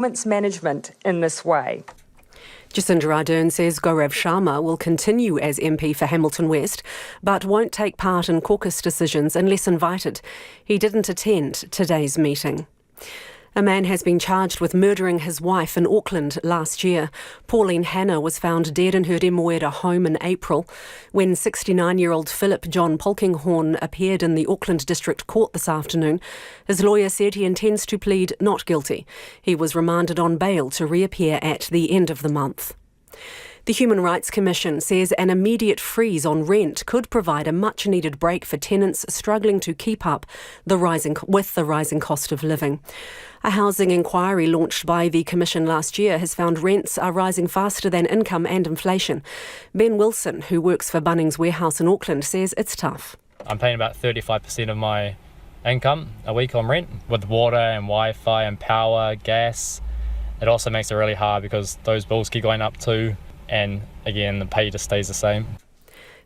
performance management in this way. Jacinda Ardern says Gaurav Sharma will continue as MP for Hamilton West, but won't take part in caucus decisions unless invited. He didn't attend today's meeting. A man has been charged with murdering his wife in Auckland last year. Pauline Hanna was found dead in her Remoera home in April. When 69-year-old Philip John Polkinghorne appeared in the Auckland District Court this afternoon, his lawyer said he intends to plead not guilty. He was remanded on bail to reappear at the end of the month. The Human Rights Commission says an immediate freeze on rent could provide a much-needed break for tenants struggling to keep up with the rising cost of living. A housing inquiry launched by the Commission last year has found rents are rising faster than income and inflation. Ben Wilson, who works for Bunnings Warehouse in Auckland, says it's tough. I'm paying about 35% of my income a week on rent, with water and Wi-Fi and power, gas. It also makes it really hard because those bills keep going up too. And again, the pay just stays the same.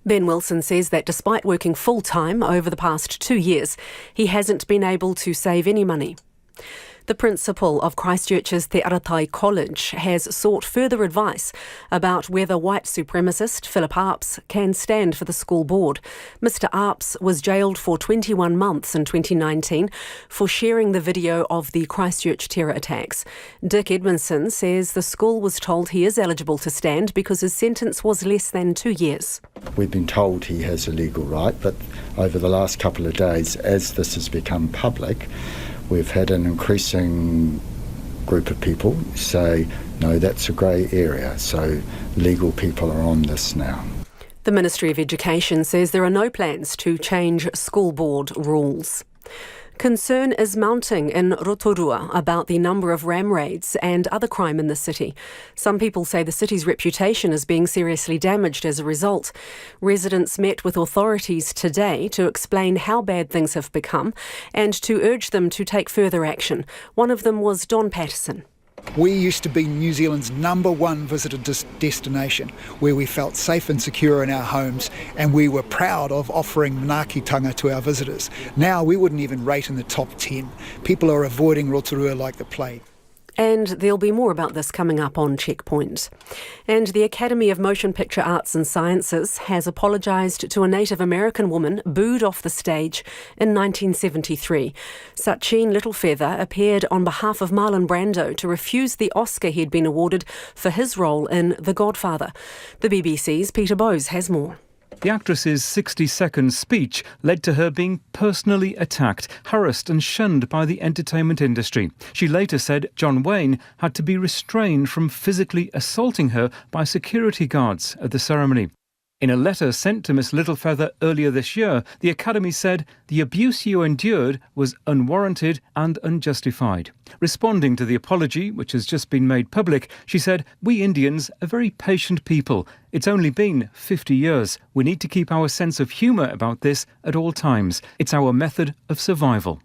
Ben Wilson says that despite working full-time over the past 2 years, he hasn't been able to save any money. The principal of Christchurch's Te Aratai College has sought further advice about whether white supremacist Philip Arps can stand for the school board. Mr Arps was jailed for 21 months in 2019 for sharing the video of the Christchurch terror attacks. Dick Edmondson says the school was told he is eligible to stand because his sentence was less than 2 years. We've been told he has a legal right, but over the last couple of days, as this has become public, we've had an increasing group of people say, no, that's a grey area, so legal people are on this now. The Ministry of Education says there are no plans to change school board rules. Concern is mounting in Rotorua about the number of ram raids and other crime in the city. Some people say the city's reputation is being seriously damaged as a result. Residents met with authorities today to explain how bad things have become and to urge them to take further action. One of them was Don Patterson. We used to be New Zealand's #1 visitor destination, where we felt safe and secure in our homes, and we were proud of offering manaakitanga to our visitors. Now we wouldn't even rate in the top 10. People are avoiding Rotorua like the plague. And there'll be more about this coming up on Checkpoint. And the Academy of Motion Picture Arts and Sciences has apologised to a Native American woman booed off the stage in 1973. Sachin Littlefeather appeared on behalf of Marlon Brando to refuse the Oscar he'd been awarded for his role in The Godfather. The BBC's Peter Bowes has more. The actress's 60-second speech led to her being personally attacked, harassed and shunned by the entertainment industry. She later said John Wayne had to be restrained from physically assaulting her by security guards at the ceremony. In a letter sent to Miss Littlefeather earlier this year, the Academy said the abuse you endured was unwarranted and unjustified. Responding to the apology, which has just been made public, she said, "We Indians are very patient people. It's only been 50 years. We need to keep our sense of humour about this at all times. It's our method of survival."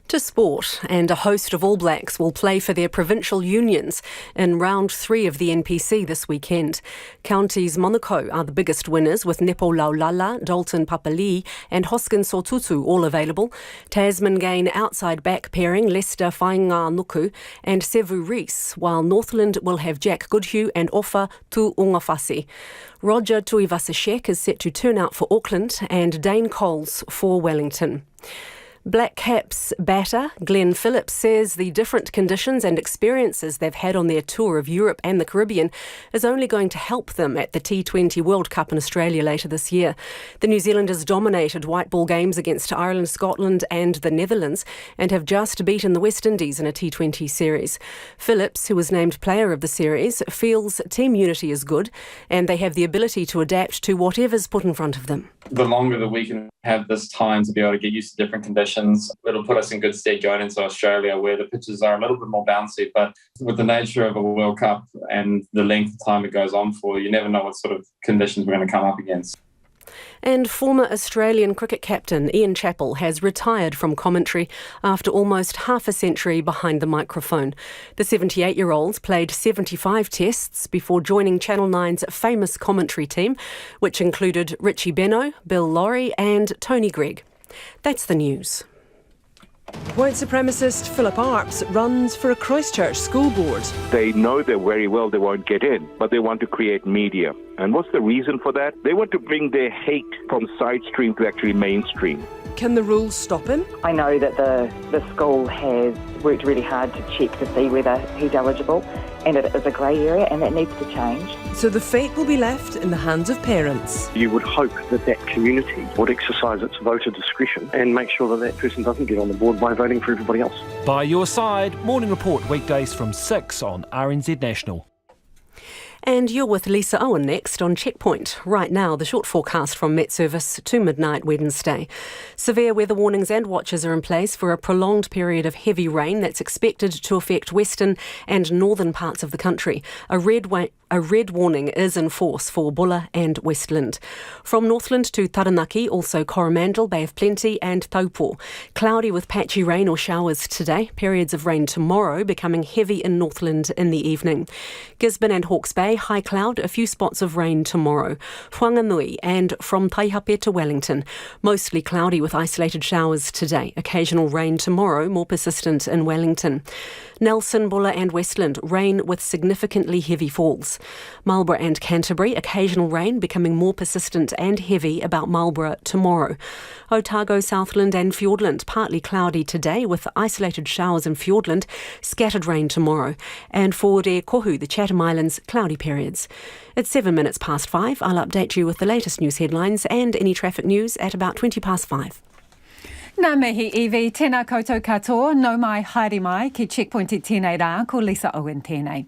To sport, and a host of All Blacks will play for their provincial unions in round 3 of the NPC this weekend. Counties Monaco are the biggest winners, with Nepo Laulala, Dalton Papali'i and Hoskin Sotutu all available. Tasman gain outside back pairing Lester Whainga Nuku and Sevu Rees, while Northland will have Jack Goodhue and Ofa Tu'ungafasi. Roger Tuivasa-Sheck is set to turn out for Auckland and Dane Coles for Wellington. Black Caps batter Glenn Phillips says the different conditions and experiences they've had on their tour of Europe and the Caribbean is only going to help them at the T20 World Cup in Australia later this year. The New Zealanders dominated white ball games against Ireland, Scotland and the Netherlands and have just beaten the West Indies in a T20 series. Phillips, who was named player of the series, feels team unity is good and they have the ability to adapt to whatever's put in front of them. The longer that we can have this time to be able to get used to different conditions, it'll put us in good stead going into Australia, where the pitches are a little bit more bouncy. But with the nature of a World Cup and the length of time it goes on for, you never know what sort of conditions we're going to come up against. And former Australian cricket captain Ian Chappell has retired from commentary after almost half a century behind the microphone. The 78-year-old played 75 tests before joining Channel 9's famous commentary team, which included Richie Benaud, Bill Lawry and Tony Greig. That's the news. White supremacist Philip Arps runs for a Christchurch school board. They know they're very well they won't get in, but they want to create media. And what's the reason for that? They want to bring their hate from side stream to actually mainstream. Can the rules stop him? I know that the school has worked really hard to check to see whether he's eligible, and it is a grey area and that needs to change. So the fate will be left in the hands of parents. You would hope that that community would exercise its voter discretion and make sure that that person doesn't get on the board by voting for everybody else. By your side, Morning Report weekdays from 6 on RNZ National. And you're with Lisa Owen next on Checkpoint. Right now, the short forecast from Met Service to midnight Wednesday. Severe weather warnings and watches are in place for a prolonged period of heavy rain that's expected to affect western and northern parts of the country. A red warning is in force for Bulla and Westland. From Northland to Taranaki, also Coromandel, Bay of Plenty and Taupo. Cloudy with patchy rain or showers today. Periods of rain tomorrow, becoming heavy in Northland in the evening. Gisborne and Hawke's Bay, high cloud, a few spots of rain tomorrow. Whanganui and from Taihape to Wellington, mostly cloudy with isolated showers today. Occasional rain tomorrow, more persistent in Wellington. Nelson, Bulla and Westland, rain with significantly heavy falls. Marlborough and Canterbury, occasional rain becoming more persistent and heavy about Marlborough tomorrow. Otago, Southland and Fiordland, partly cloudy today with isolated showers in Fiordland, scattered rain tomorrow. And for Re Kohu, the Chatham Islands, cloudy periods. It's 7 minutes past 5. I'll update you with the latest news headlines and any traffic news at about 20 past 5. Nā mihi iwi, tēnā koutou katoa, no mai haere mai, ki Checkpoint I tēnei rā, ko Lisa Owen tēnei.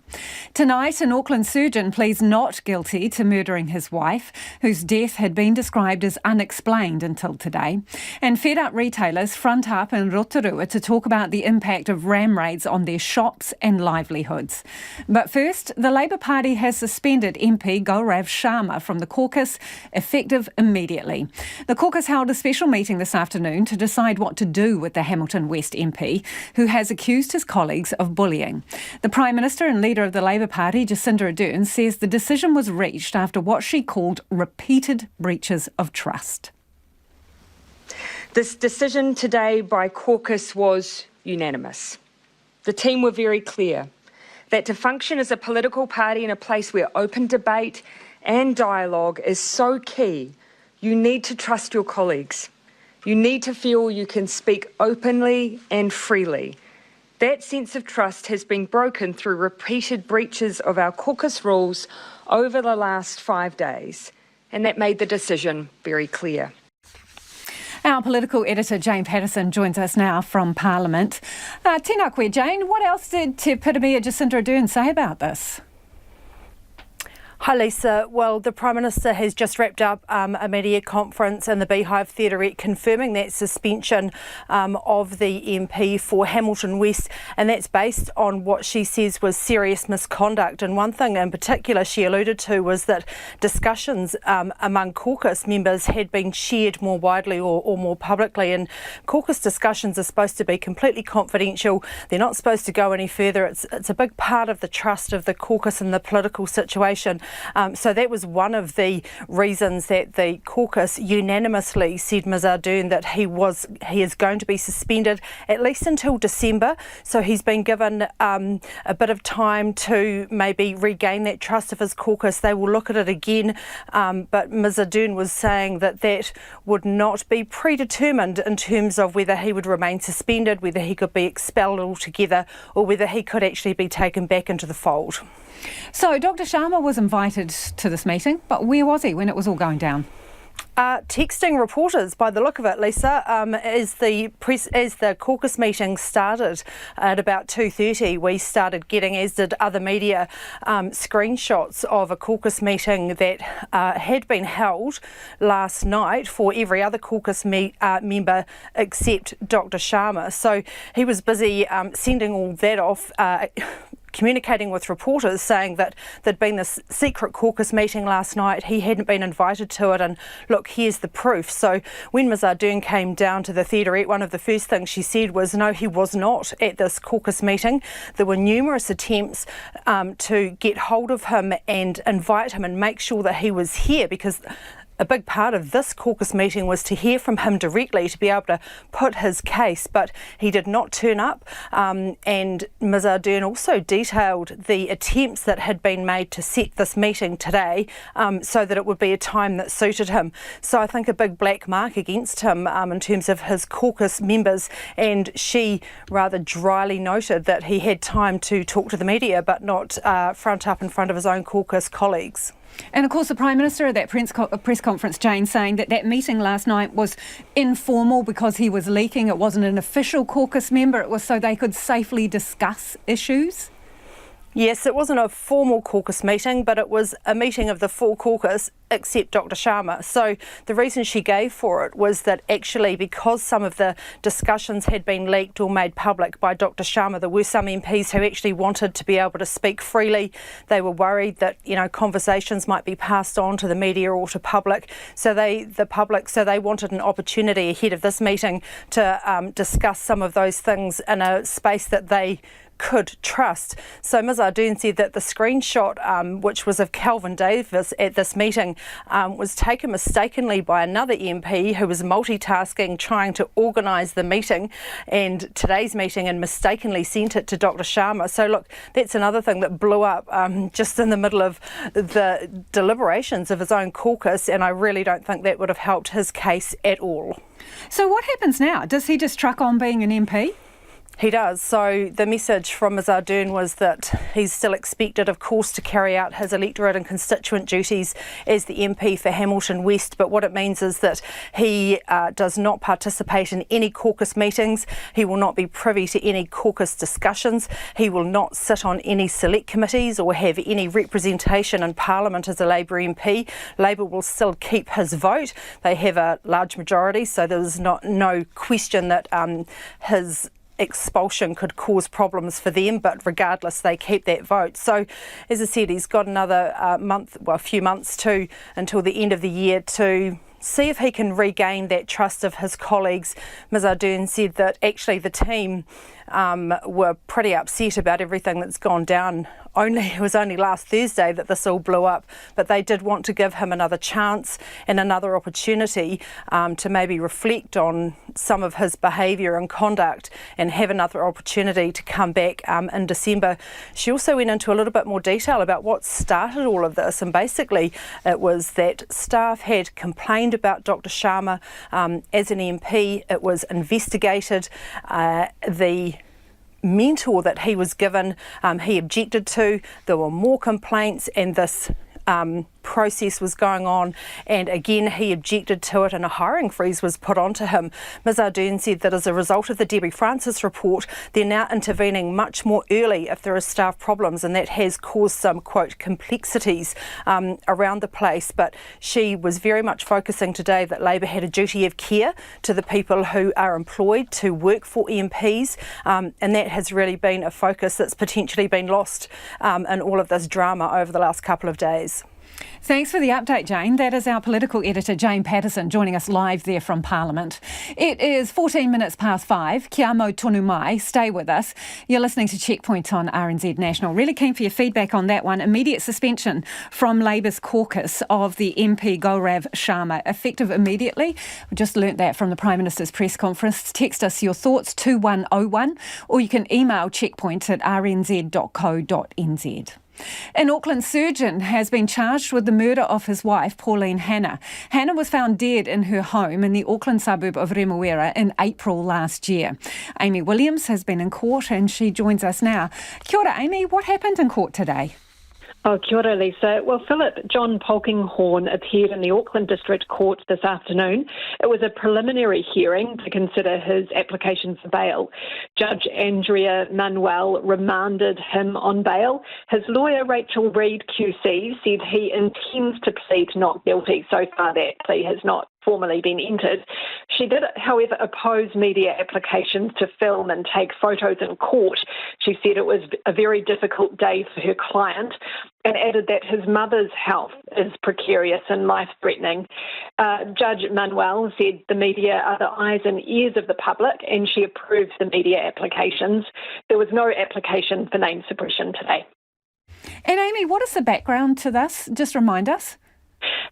Tonight, an Auckland surgeon pleads not guilty to murdering his wife, whose death had been described as unexplained until today. And fed up retailers front up in Rotorua to talk about the impact of ram raids on their shops and livelihoods. But first, the Labour Party has suspended MP Gaurav Sharma from the caucus, effective immediately. The caucus held a special meeting this afternoon to decide what to do with the Hamilton West MP, who has accused his colleagues of bullying. The Prime Minister and leader of the Labour Party, Jacinda Ardern, says the decision was reached after what she called repeated breaches of trust. This decision today by caucus was unanimous. The team were very clear that to function as a political party in a place where open debate and dialogue is so key, you need to trust your colleagues. You need to feel you can speak openly and freely. That sense of trust has been broken through repeated breaches of our caucus rules over the last 5 days, and that made the decision very clear. Our political editor, Jane Patterson, joins us now from Parliament. Tēnā koe, Jane. What else did Te Piramia Jacinda Ardern say about this? Hi Lisa. Well, the Prime Minister has just wrapped up a media conference in the Beehive Theaterette confirming that suspension of the MP for Hamilton West, and that's based on what she says was serious misconduct. And one thing in particular she alluded to was that discussions among caucus members had been shared more widely or more publicly, and caucus discussions are supposed to be completely confidential. They're not supposed to go any further. It's a big part of the trust of the caucus and the political situation. So that was one of the reasons that the caucus unanimously said Ms Ardern that he is going to be suspended at least until December. So he's been given a bit of time to maybe regain that trust of his caucus. They will look at it again, but Ms Ardern was saying that that would not be predetermined in terms of whether he would remain suspended, whether he could be expelled altogether, or whether he could actually be taken back into the fold. So Dr Sharma was invited to this meeting, but where was he when it was all going down? Texting reporters, by the look of it, Lisa, as the caucus meeting started at about 2:30, we started getting, as did other media, screenshots of a caucus meeting that had been held last night for every other caucus member except Dr Sharma. So he was busy sending all that off, communicating with reporters, saying that there'd been this secret caucus meeting last night, he hadn't been invited to it, and look, here's the proof. So when Ms Ardern came down to the theaterette, one of the first things she said was, no, he was not at this caucus meeting. There were numerous attempts to get hold of him and invite him and make sure that he was here, because a big part of this caucus meeting was to hear from him directly to be able to put his case, but he did not turn up. And Ms Ardern also detailed the attempts that had been made to set this meeting today so that it would be a time that suited him. So I think a big black mark against him in terms of his caucus members, and she rather dryly noted that he had time to talk to the media but not front up in front of his own caucus colleagues. And of course the Prime Minister at that press conference, Jane, saying that meeting last night was informal because he was leaking. It wasn't an official caucus member. It was so they could safely discuss issues. Yes, it wasn't a formal caucus meeting, but it was a meeting of the full caucus except Dr Sharma. So the reason she gave for it was that actually because some of the discussions had been leaked or made public by Dr Sharma, there were some MPs who actually wanted to be able to speak freely. They were worried that, conversations might be passed on to the media or to public. So they wanted an opportunity ahead of this meeting to discuss some of those things in a space that they could trust. So Ms Ardern said that the screenshot, which was of Kelvin Davis at this meeting, was taken mistakenly by another MP who was multitasking, trying to organise the meeting and today's meeting, and mistakenly sent it to Dr Sharma. So look, that's another thing that blew up just in the middle of the deliberations of his own caucus, and I really don't think that would have helped his case at all. So what happens now? Does he just truck on being an MP? He does. So the message from Ms Ardern was that he's still expected, of course, to carry out his electorate and constituent duties as the MP for Hamilton West. But what it means is that he does not participate in any caucus meetings. He will not be privy to any caucus discussions. He will not sit on any select committees or have any representation in Parliament as a Labour MP. Labour will still keep his vote. They have a large majority, so there's no question that his expulsion could cause problems for them, but regardless, they keep that vote. So, as I said, he's got another a few months until the end of the year to see if he can regain that trust of his colleagues. Ms Ardern said that actually the team were pretty upset about everything that's gone down. It was only last Thursday that this all blew up, but they did want to give him another chance and another opportunity to maybe reflect on some of his behaviour and conduct and have another opportunity to come back in December. She also went into a little bit more detail about what started all of this, and basically it was that staff had complained about Dr Sharma as an MP. It was investigated. The mentor that he was given, he objected to. There were more complaints, and this process was going on, and again he objected to it, and a hiring freeze was put onto him. Ms Ardern said that as a result of the Debbie Francis report, they're now intervening much more early if there are staff problems, and that has caused some, quote, complexities around the place. But she was very much focusing today that Labour had a duty of care to the people who are employed to work for MPs, and that has really been a focus that's potentially been lost in all of this drama over the last couple of days. Thanks for the update, Jane. That is our political editor, Jane Patterson, joining us live there from Parliament. It is 14 minutes past 5. Kia mau tonu mai. Stay with us. You're listening to Checkpoint on RNZ National. Really keen for your feedback on that one. Immediate suspension from Labour's caucus of the MP Gaurav Sharma, effective immediately. We just learnt that from the Prime Minister's press conference. Text us your thoughts 2101, or you can email checkpoint@rnz.co.nz. An Auckland surgeon has been charged with the murder of his wife, Pauline Hanna. Hanna was found dead in her home in the Auckland suburb of Remuera in April last year. Amy Williams has been in court and she joins us now. Kia ora, Amy. What happened in court today? Oh, kia ora, Lisa. Well, Philip John Polkinghorne appeared in the Auckland District Court this afternoon. It was a preliminary hearing to consider his application for bail. Judge Andrea Manuel remanded him on bail. His lawyer, Rachel Reid QC, said he intends to plead not guilty. So far, that plea has not formally been entered. She did, however, oppose media applications to film and take photos in court. She said it was a very difficult day for her client and added that his mother's health is precarious and life-threatening. Judge Manuel said the media are the eyes and ears of the public, and she approved the media applications. There was no application for name suppression today. And Amy, what is the background to this? Just remind us.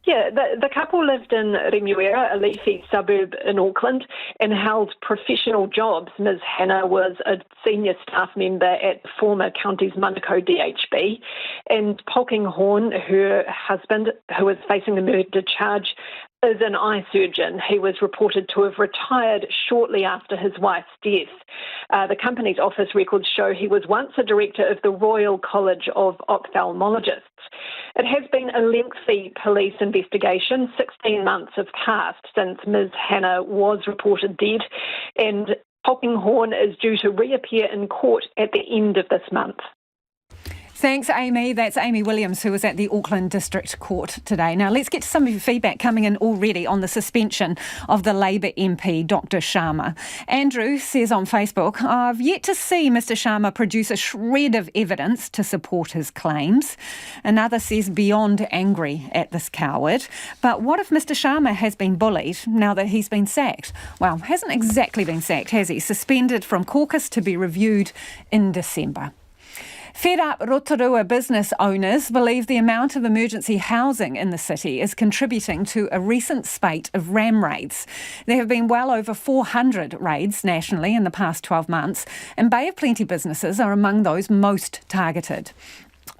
Yeah, the couple lived in Remuera, a leafy suburb in Auckland, and held professional jobs. Ms Hannah was a senior staff member at the former county's Manukau DHB, and Polkinghorne, her husband, who was facing the murder charge, is an eye surgeon. He was reported to have retired shortly after his wife's death. The company's office records show he was once a director of the Royal College of Ophthalmologists. It has been a lengthy police investigation. 16 months have passed since Ms Hannah was reported dead, and Polkinghorne is due to reappear in court at the end of this month. Thanks, Amy. That's Amy Williams, who was at the Auckland District Court today. Now, let's get to some of your feedback coming in already on the suspension of the Labour MP, Dr Sharma. Andrew says on Facebook, I've yet to see Mr Sharma produce a shred of evidence to support his claims. Another says, beyond angry at this coward. But what if Mr Sharma has been bullied now that he's been sacked? Well, hasn't exactly been sacked, has he? Suspended from caucus to be reviewed in December. Fed up Rotorua business owners believe the amount of emergency housing in the city is contributing to a recent spate of ram raids. There have been well over 400 raids nationally in the past 12 months, and Bay of Plenty businesses are among those most targeted.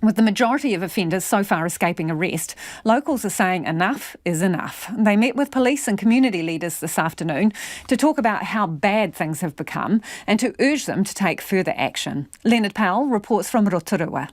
With the majority of offenders so far escaping arrest, locals are saying enough is enough. They met with police and community leaders this afternoon to talk about how bad things have become and to urge them to take further action. Leonard Powell reports from Rotorua.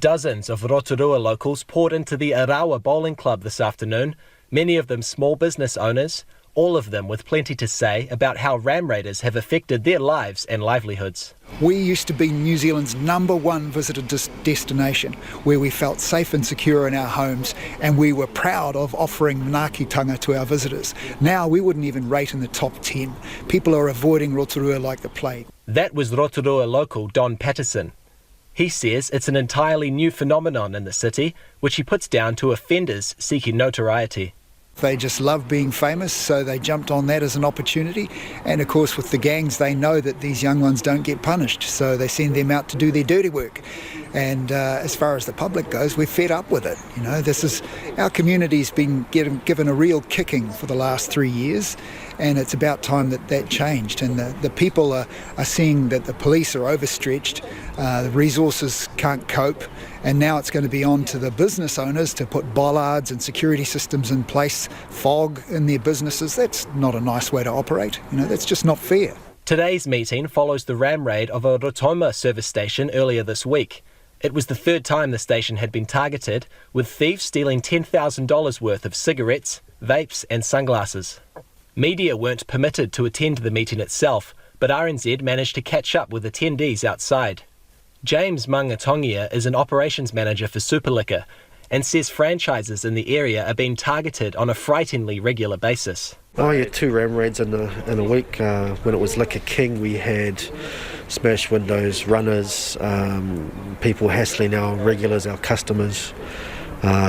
Dozens of Rotorua locals poured into the Arawa Bowling Club this afternoon, many of them small business owners, all of them with plenty to say about how ram raiders have affected their lives and livelihoods. We used to be New Zealand's #1 visitor destination, where we felt safe and secure in our homes, and we were proud of offering manaakitanga to our visitors. Now we wouldn't even rate in the top 10. People are avoiding Rotorua like the plague. That was Rotorua local Don Patterson. He says it's an entirely new phenomenon in the city, which he puts down to offenders seeking notoriety. They just love being famous, so they jumped on that as an opportunity. And of course, with the gangs, they know that these young ones don't get punished, so they send them out to do their dirty work. And as far as the public goes, we're fed up with it. You know, our community's been given a real kicking for the last 3 years, and it's about time that changed. And the people are seeing that the police are overstretched, the resources can't cope, and now it's going to be on to the business owners to put bollards and security systems in place, fog in their businesses. That's not a nice way to operate. You know, that's just not fair. Today's meeting follows the ram raid of a Rotorua service station earlier this week. It was the third time the station had been targeted, with thieves stealing $10,000 worth of cigarettes, vapes and sunglasses. Media weren't permitted to attend the meeting itself, but RNZ managed to catch up with attendees outside. James Mangatongia is an operations manager for Superliquor and says franchises in the area are being targeted on a frighteningly regular basis. Oh yeah, 2 ram raids in a week. When it was Liquor King, we had smashed windows, runners, people hassling our regulars, our customers,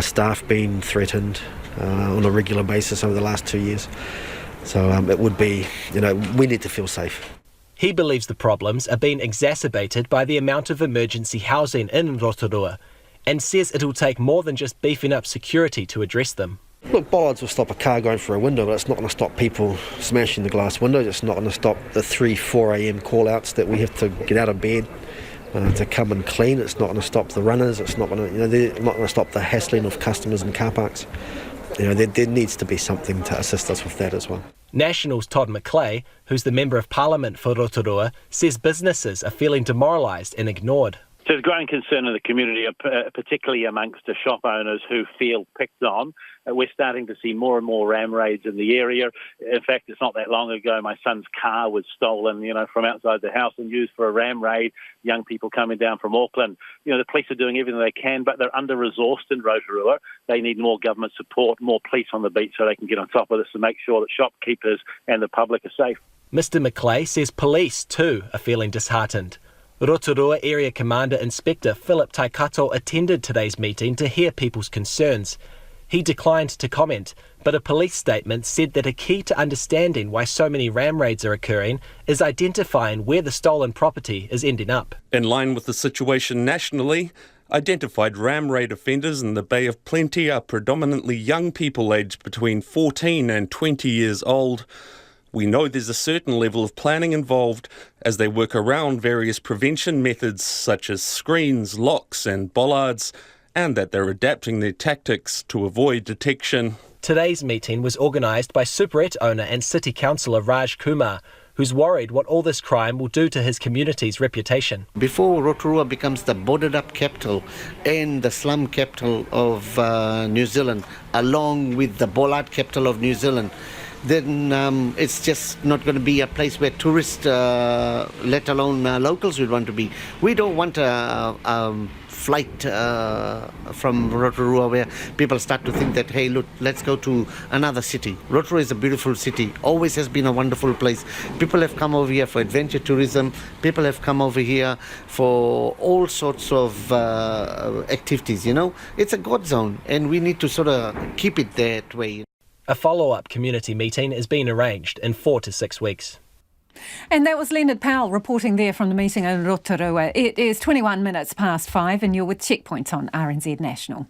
staff being threatened on a regular basis over the last 2 years. So it would be, we need to feel safe. He believes the problems are being exacerbated by the amount of emergency housing in Rotorua and says it'll take more than just beefing up security to address them. Look, bollards will stop a car going for a window, but it's not going to stop people smashing the glass windows. It's not going to stop the 3-4 a.m. call-outs that we have to get out of bed to come and clean. It's not going to stop the runners. It's not going to, they're not going to stop the hassling of customers in car parks. There needs to be something to assist us with that as well. National's Todd McClay, who's the Member of Parliament for Rotorua, says businesses are feeling demoralised and ignored. There's growing concern in the community, particularly amongst the shop owners who feel picked on. We're starting to see more and more ram raids in the area. In fact, it's not that long ago my son's car was stolen, from outside the house and used for a ram raid. Young people coming down from Auckland. The police are doing everything they can, but they're under-resourced in Rotorua. They need more government support, more police on the beat so they can get on top of this and make sure that shopkeepers and the public are safe. Mr McClay says police too are feeling disheartened. Rotorua Area Commander Inspector Philip Taikato attended today's meeting to hear people's concerns. He declined to comment, but a police statement said that a key to understanding why so many ram raids are occurring is identifying where the stolen property is ending up. In line with the situation nationally, Identified ram raid offenders in the Bay of Plenty are predominantly young people aged between 14 and 20 years old. We know there's a certain level of planning involved as they work around various prevention methods such as screens, locks and bollards, and that they're adapting their tactics to avoid detection. Today's meeting was organised by Superette owner and City Councillor Raj Kumar, who's worried what all this crime will do to his community's reputation. Before Rotorua becomes the boarded-up capital and the slum capital of New Zealand, along with the bollard capital of New Zealand, then it's just not going to be a place where tourists, let alone locals, would want to be. We don't want a flight from Rotorua where people start to think that, hey, look, let's go to another city. Rotorua is a beautiful city, always has been a wonderful place. People have come over here for adventure tourism. People have come over here for all sorts of activities, you know. It's a God zone, and we need to sort of keep it that way. A follow-up community meeting is being arranged in 4 to 6 weeks. And that was Leonard Powell reporting there from the meeting in Rotorua. It is 21 minutes past 5 and you're with Checkpoints on RNZ National.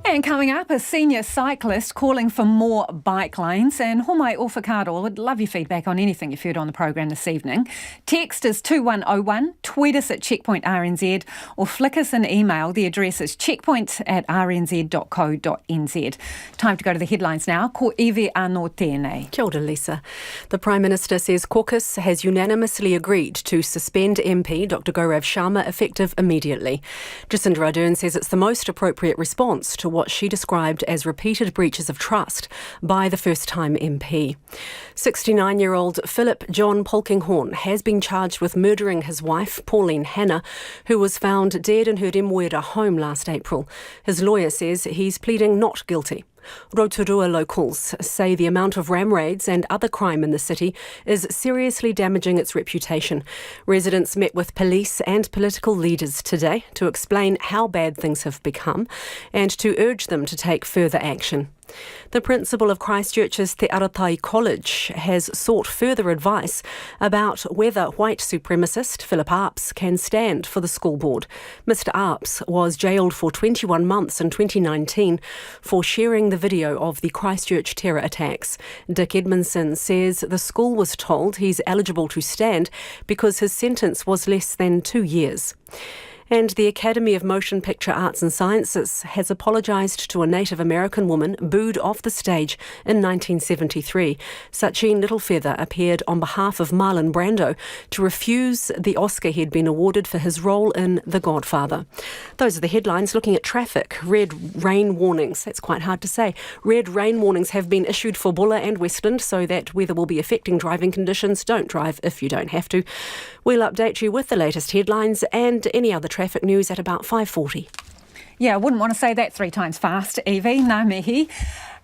And coming up, a senior cyclist calling for more bike lanes. And Homai Ofakaro, would love your feedback on anything you've heard on the program this evening. Text is 2101, tweet us at Checkpoint RNZ, or flick us an email. The address is checkpoint@rnz.co.nz. Time to go to the headlines now. Ko iwi anō tēnei. Kia ora, Lisa. The Prime Minister says caucus has unanimously agreed to suspend MP Dr Gaurav Sharma effective immediately. Jacinda Ardern says it's the most appropriate response to what she described as repeated breaches of trust by the first-time MP. 69-year-old Philip John Polkinghorn has been charged with murdering his wife, Pauline Hannah, who was found dead in her Remuera home last April. His lawyer says he's pleading not guilty. Rotorua locals say the amount of ram raids and other crime in the city is seriously damaging its reputation. Residents met with police and political leaders today to explain how bad things have become and to urge them to take further action. The principal of Christchurch's Te Aratai College has sought further advice about whether white supremacist Philip Arps can stand for the school board. Mr Arps was jailed for 21 months in 2019 for sharing the video of the Christchurch terror attacks. Dick Edmondson says the school was told he's eligible to stand because his sentence was less than 2 years. And the Academy of Motion Picture Arts and Sciences has apologised to a Native American woman booed off the stage in 1973. Sacheen Littlefeather appeared on behalf of Marlon Brando to refuse the Oscar he'd been awarded for his role in The Godfather. Those are the headlines. Looking at traffic, red rain warnings. That's quite hard to say. Red rain warnings have been issued for Bulla and Westland, so that weather will be affecting driving conditions. Don't drive if you don't have to. We'll update you with the latest headlines and any other traffic news at about 5:40. Yeah, I wouldn't want to say that 3 times fast, Evie. Ngā mihi.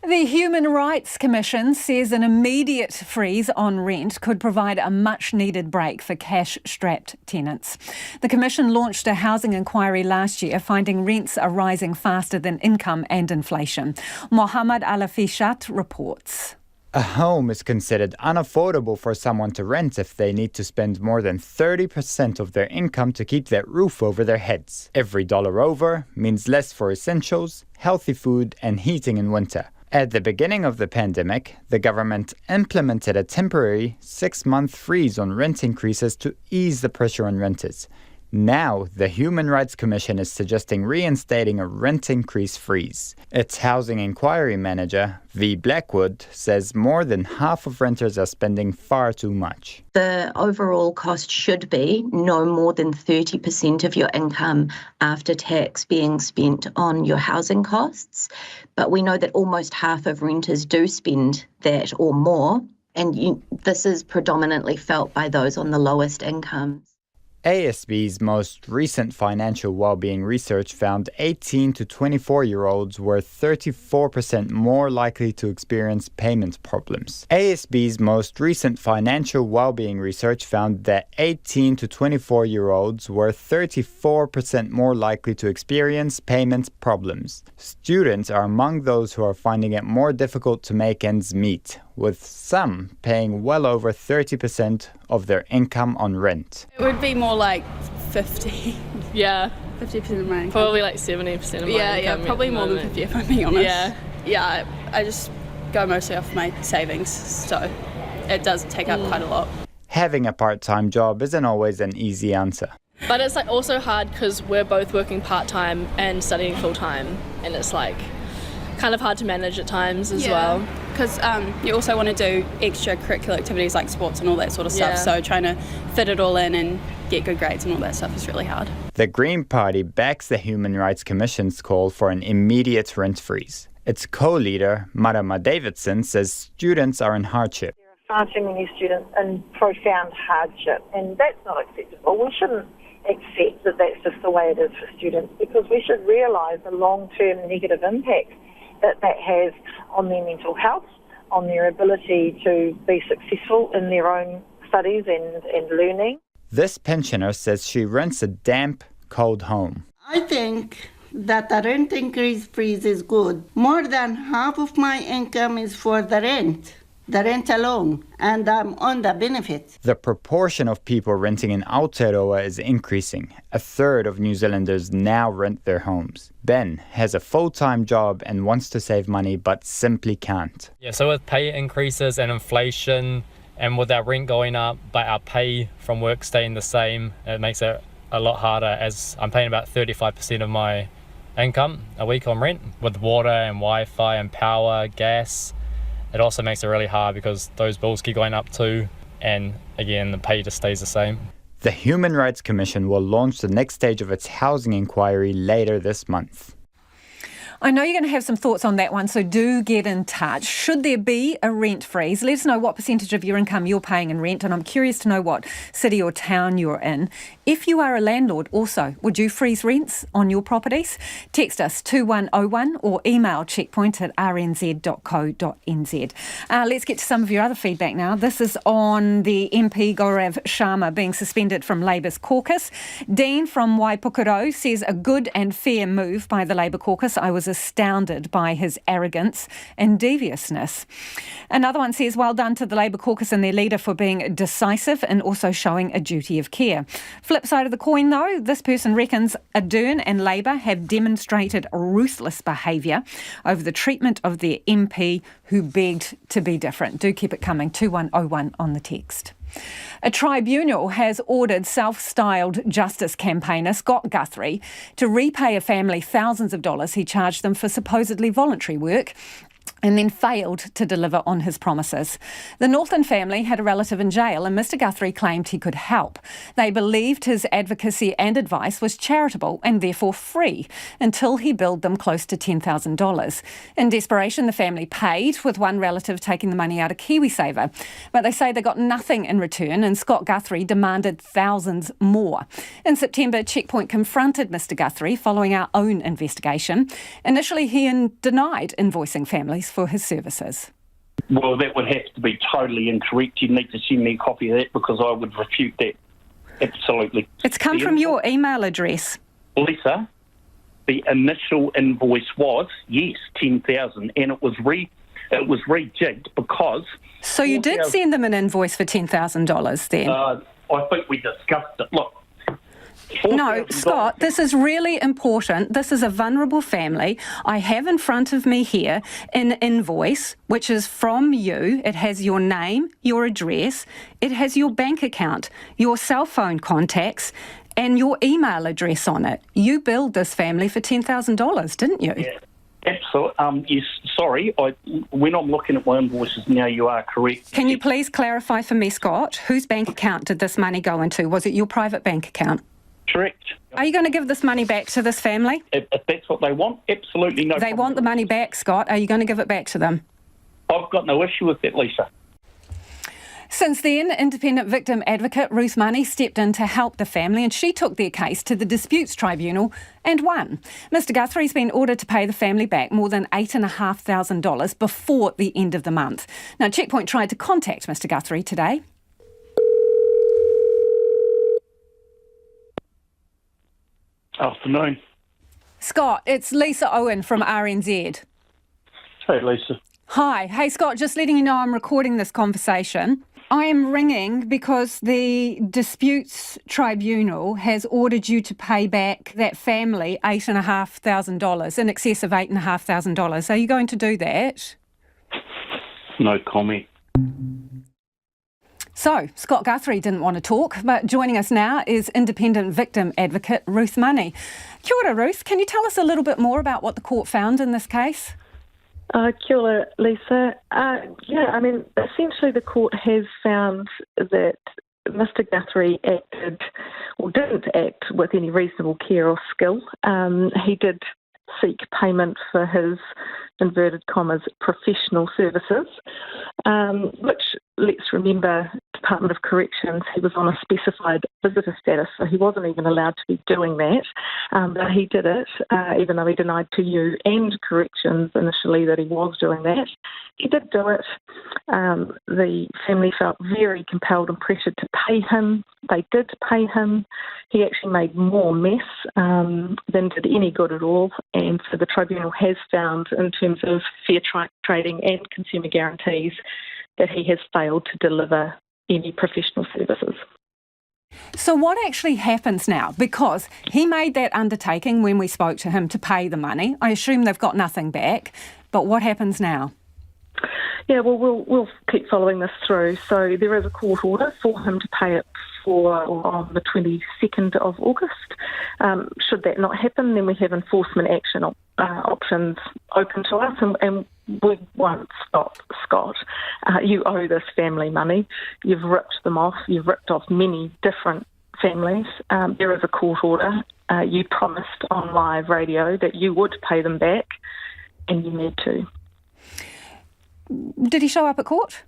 The Human Rights Commission says an immediate freeze on rent could provide a much-needed break for cash-strapped tenants. The Commission launched a housing inquiry last year, finding rents are rising faster than income and inflation. Mohammad Alafishat reports. A home is considered unaffordable for someone to rent if they need to spend more than 30% of their income to keep that roof over their heads. Every dollar over means less for essentials, healthy food, and heating in winter. At the beginning of the pandemic, the government implemented a temporary 6-month freeze on rent increases to ease the pressure on renters. Now, the Human Rights Commission is suggesting reinstating a rent increase freeze. Its housing inquiry manager, V. Blackwood, says more than half of renters are spending far too much. The overall cost should be no more than 30% of your income after tax being spent on your housing costs. But we know that almost half of renters do spend that or more, and this is predominantly felt by those on the lowest incomes. ASB's most recent financial well-being research found 18 to 24-year-olds were 34% more likely to experience payment problems. ASB's most recent financial well-being research found that 18 to 24-year-olds were 34% more likely to experience payment problems. Students are among those who are finding it more difficult to make ends meet, with some paying well over 30% of their income on rent. It would be more like 50. Yeah. 50% of my income. Probably like 70% of my income. Yeah, probably more than 50 if I'm being honest. Yeah. I just go mostly off my savings, so it does take up quite a lot. Having a part-time job isn't always an easy answer. But it's like also hard because we're both working part-time and studying full-time, and it's like kind of hard to manage at times as well. Because you also want to do extracurricular activities like sports and all that sort of stuff, so trying to fit it all in and get good grades and all that stuff is really hard. The Green Party backs the Human Rights Commission's call for an immediate rent freeze. Its co-leader, Marama Davidson, says students are in hardship. Far too many students in profound hardship, and that's not acceptable. We shouldn't accept that that's just the way it is for students, because we should realise the long-term negative impact that has on their mental health, on their ability to be successful in their own studies and learning. This pensioner says she rents a damp, cold home. I think that the rent increase freeze is good. More than half of my income is for the rent alone, and I'm on the benefits. The proportion of people renting in Aotearoa is increasing. A third of New Zealanders now rent their homes. Ben has a full-time job and wants to save money but simply can't. Yeah, so with pay increases and inflation and with our rent going up but our pay from work staying the same, it makes it a lot harder, as I'm paying about 35% of my income a week on rent with water and Wi-Fi and power, gas. It also makes it really hard because those bills keep going up too, and again the pay just stays the same. The Human Rights Commission will launch the next stage of its housing inquiry later this month. I know you're going to have some thoughts on that one, so do get in touch. Should there be a rent freeze? Let us know what percentage of your income you're paying in rent, and I'm curious to know what city or town you're in. If you are a landlord also, would you freeze rents on your properties? Text us 2101 or email checkpoint@rnz.co.nz. Let's get to some of your other feedback now. This is on the MP Gaurav Sharma being suspended from Labour's caucus. Dean from Waipukuro says a good and fair move by the Labour caucus. I was astounded by his arrogance and deviousness. Another one says, well done to the Labour caucus and their leader for being decisive and also showing a duty of care. Flip side of the coin though, this person reckons Ardern and Labour have demonstrated ruthless behaviour over the treatment of their MP who begged to be different. Do keep it coming, 2101 on the text. A tribunal has ordered self-styled justice campaigner Scott Guthrie to repay a family thousands of dollars he charged them for supposedly voluntary work and then failed to deliver on his promises. The Northland family had a relative in jail and Mr Guthrie claimed he could help. They believed his advocacy and advice was charitable and therefore free until he billed them close to $10,000. In desperation, the family paid, with one relative taking the money out of KiwiSaver. But they say they got nothing in return and Scott Guthrie demanded thousands more. In September, Checkpoint confronted Mr Guthrie following our own investigation. Initially, he denied invoicing families for his services. Well, that would have to be totally incorrect. You'd need to send me a copy of that because I would refute that. Absolutely. It's come from your email address. Lisa, the initial invoice was, yes, 10,000, and it was rejigged because... So you did send them an invoice for $10,000 then? I think we discussed it. Look, no, Scott, this is really important. This is a vulnerable family. I have in front of me here an invoice, which is from you. It has your name, your address, it has your bank account, your cell phone contacts, and your email address on it. You billed this family for $10,000, didn't you? Yeah. Absolutely. Yes, sorry. When I'm looking at my invoices now, you are correct. Can you please clarify for me, Scott, whose bank account did this money go into? Was it your private bank account? Correct. Are you going to give this money back to this family? If that's what they want, absolutely no problem. They want the money back, Scott. Are you going to give it back to them? I've got no issue with that, Lisa. Since then, independent victim advocate Ruth Money stepped in to help the family and she took their case to the Disputes Tribunal and won. Mr Guthrie's been ordered to pay the family back more than $8,500 before the end of the month. Now, Checkpoint tried to contact Mr Guthrie today. Afternoon. Scott, it's Lisa Owen from RNZ. Hey, Lisa. Hi. Hey, Scott, just letting you know I'm recording this conversation. I am ringing because the Disputes Tribunal has ordered you to pay back that family $8,500, in excess of $8,500. Are you going to do that? No comment. So, Scott Guthrie didn't want to talk, but joining us now is independent victim advocate Ruth Money. Kia ora, Ruth. Can you tell us a little bit more about what the court found in this case? Kia ora, Lisa. Essentially the court has found that Mr Guthrie didn't act with any reasonable care or skill. He did seek payment for his, inverted commas, professional services, which, let's remember, Department of Corrections, he was on a specified visitor status, so he wasn't even allowed to be doing that, but he did it, even though he denied to you and Corrections initially that he was doing that. He did do it. The family felt very compelled and pressured to pay him. They did pay him. He actually made more mess than did any good at all, and so the tribunal has found, in terms of fair trading and consumer guarantees, that he has failed to deliver any professional services. So what actually happens now? Because he made that undertaking when we spoke to him to pay the money. I assume they've got nothing back, but what happens now? Yeah, well, we'll keep following this through. So there is a court order for him to pay it on the 22nd of August. Should that not happen, then we have enforcement action options open to us, and we won't stop, Scott. You owe this family money. You've ripped them off. You've ripped off many different families. There is a court order. You promised on live radio that you would pay them back, and you need to. Did he show up at court?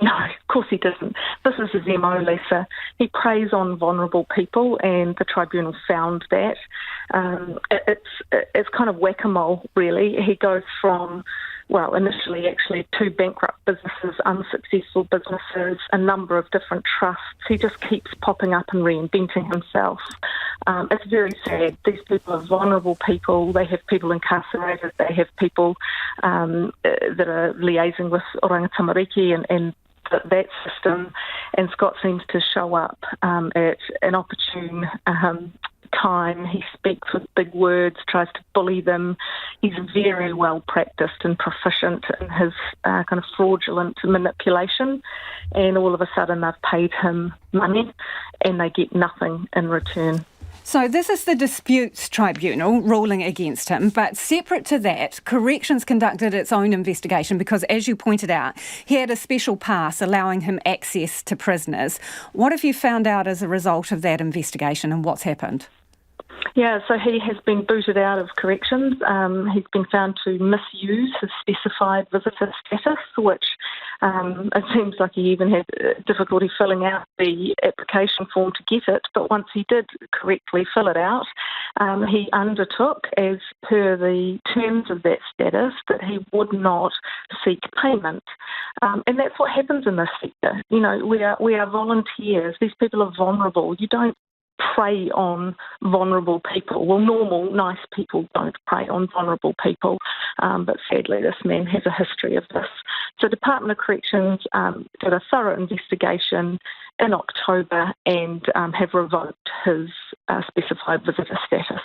No, of course he doesn't. This is his MO, Lisa. He preys on vulnerable people, and the tribunal found that. It's kind of whack-a-mole, really. He goes from, initially actually 2 bankrupt businesses, unsuccessful businesses, a number of different trusts. He just keeps popping up and reinventing himself. It's very sad. These people are vulnerable people. They have people incarcerated. They have people that are liaising with Oranga Tamariki and that system. And Scott seems to show up at an opportune time. He speaks with big words, tries to bully them. He's very well practiced and proficient in his kind of fraudulent manipulation, and all of a sudden they've paid him money and they get nothing in return. So this is the Disputes Tribunal ruling against him, but separate to that, Corrections conducted its own investigation because, as you pointed out, he had a special pass allowing him access to prisoners. What have you found out as a result of that investigation, and what's happened? Yeah, so he has been booted out of Corrections. He's been found to misuse his specified visitor status, which it seems like he even had difficulty filling out the application form to get it. But once he did correctly fill it out, he undertook, as per the terms of that status, that he would not seek payment. And that's what happens in this sector. You know, we are volunteers. These people are vulnerable. You don't prey on vulnerable people. Well, normal, nice people don't prey on vulnerable people, but sadly this man has a history of this. So Department of Corrections did a thorough investigation in October and have revoked his specified visitor status.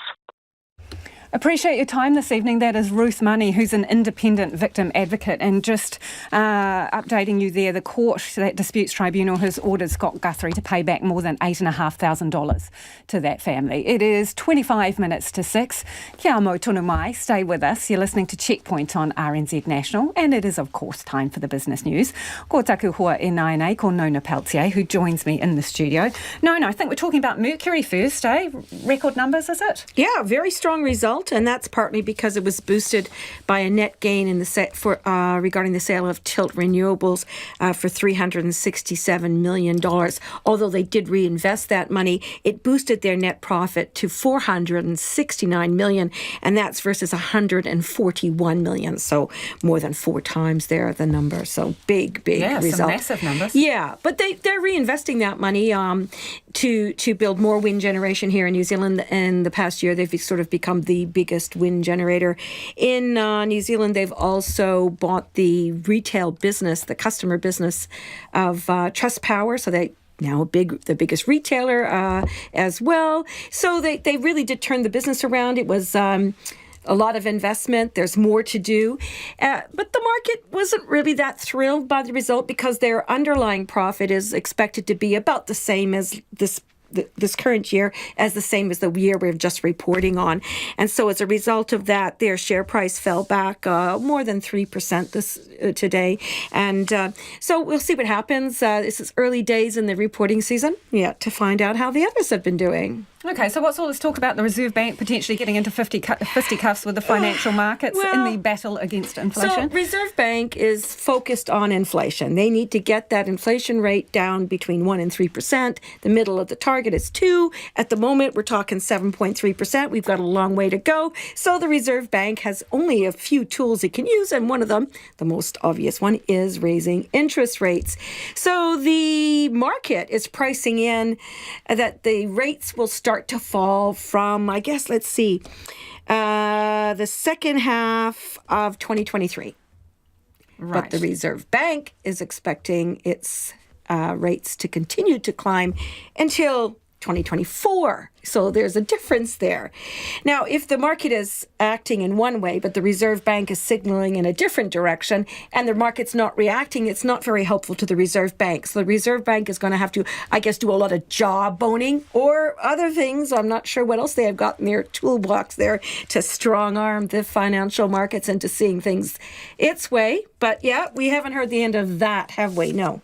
Appreciate your time this evening. That is Ruth Money, who's an independent victim advocate, and just updating you there, the court, that Disputes Tribunal, has ordered Scott Guthrie to pay back more than $8,500 to that family. It is 25 minutes to 6. Kia mau tonu mai. Stay with us. You're listening to Checkpoint on RNZ National, and it is, of course, time for the business news. Ko taku hoa e nai ko Nona Peltier, who joins me in the studio. Nona, I think we're talking about Mercury first, eh? Record numbers, is it? Yeah, very strong result. And that's partly because it was boosted by a net gain in the regarding the sale of Tilt Renewables for $367 million. Although they did reinvest that money, it boosted their net profit to $469 million, and that's versus $141 million. So more than 4 times there, the number. So big result. Yeah, some massive numbers. Yeah, but they're reinvesting that money to build more wind generation here in New Zealand. In the past year, they've sort of become the biggest wind generator. In New Zealand, they've also bought the retail business, the customer business of Trust Power, so they now the biggest retailer as well. So they really did turn the business around. It was a lot of investment. There's more to do. But the market wasn't really that thrilled by the result because their underlying profit is expected to be about the same as this current year as the same as the year we're just reporting on. And so as a result of that, their share price fell back more than 3% today. And so we'll see what happens. This is early days in the reporting season yet to find out how the others have been doing. Okay, so what's all this talk about the Reserve Bank potentially getting into fisticuffs with the financial markets in the battle against inflation? So Reserve Bank is focused on inflation. They need to get that inflation rate down between 1% and 3%. The middle of the target is 2%. At the moment, we're talking 7.3%. We've got a long way to go. So the Reserve Bank has only a few tools it can use, and one of them, the most obvious one, is raising interest rates. So the market is pricing in that the rates will start to fall from, I guess, let's see, the second half of 2023. Right. But the Reserve Bank is expecting its rates to continue to climb until 2024. So there's a difference there. Now, if the market is acting in one way, but the Reserve Bank is signaling in a different direction, and the market's not reacting, it's not very helpful to the Reserve Bank. So the Reserve Bank is going to have to, I guess, do a lot of jawboning or other things. I'm not sure what else they have got in their toolbox there to strong-arm the financial markets into seeing things its way. But yeah, we haven't heard the end of that, have we? No.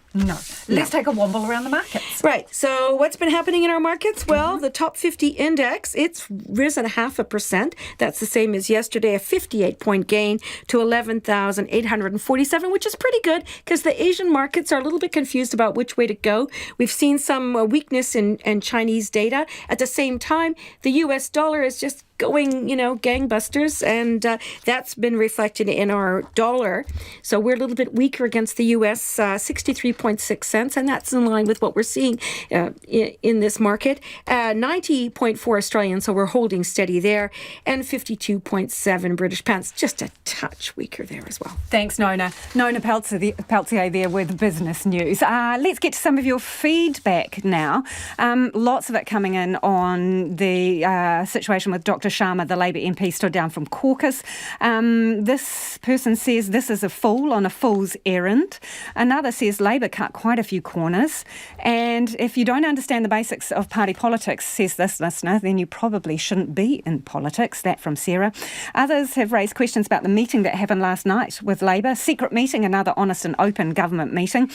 Let's take a womble around the markets. Right. So what's been happening in our markets? Well, the top 50 index, it's risen 0.5%. That's the same as yesterday, a 58-point gain to 11,847, which is pretty good because the Asian markets are a little bit confused about which way to go. We've seen some weakness in Chinese data. At the same time, the US dollar is just going, gangbusters, and that's been reflected in our dollar. So we're a little bit weaker against the US, 63.6 cents, and that's in line with what we're seeing in this market. 90.4 Australian, so we're holding steady there, and 52.7 British pounds, just a touch weaker there as well. Thanks, Nona. Nona Peltier there with business news. Let's get to some of your feedback now. Lots of it coming in on the situation with Dr. Sharma, the Labour MP, stood down from caucus. This person says this is a fool on a fool's errand. Another says Labour cut quite a few corners. And if you don't understand the basics of party politics, says this listener, then you probably shouldn't be in politics. That from Sarah. Others have raised questions about the meeting that happened last night with Labour. Secret meeting, another honest and open government meeting.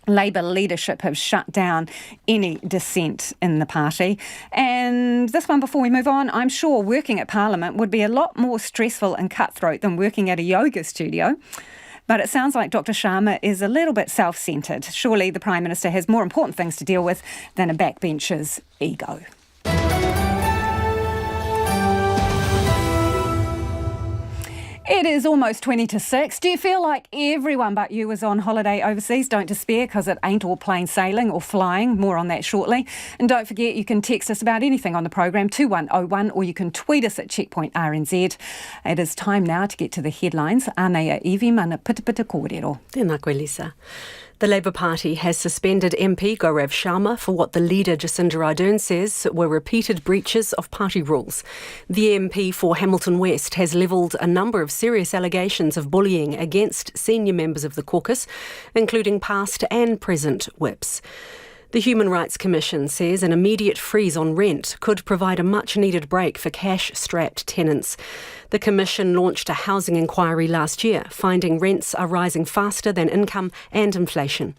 Labour leadership have shut down any dissent in the party. And this one, before we move on, I'm sure working at Parliament would be a lot more stressful and cutthroat than working at a yoga studio. But it sounds like Dr. Sharma is a little bit self-centred. Surely the Prime Minister has more important things to deal with than a backbencher's ego. It is almost 20 to 6. Do you feel like everyone but you was on holiday overseas? Don't despair, because it ain't all plain sailing or flying. More on that shortly. And don't forget, you can text us about anything on the program, 2101, or you can tweet us at Checkpoint RNZ. It is time now to get to the headlines. Anea iwi mana pitapita kōrero. Tēnā koe, Lisa. The Labour Party has suspended MP Gaurav Sharma for what the leader Jacinda Ardern says were repeated breaches of party rules. The MP for Hamilton West has levelled a number of serious allegations of bullying against senior members of the caucus, including past and present whips. The Human Rights Commission says an immediate freeze on rent could provide a much-needed break for cash-strapped tenants. The Commission launched a housing inquiry last year, finding rents are rising faster than income and inflation.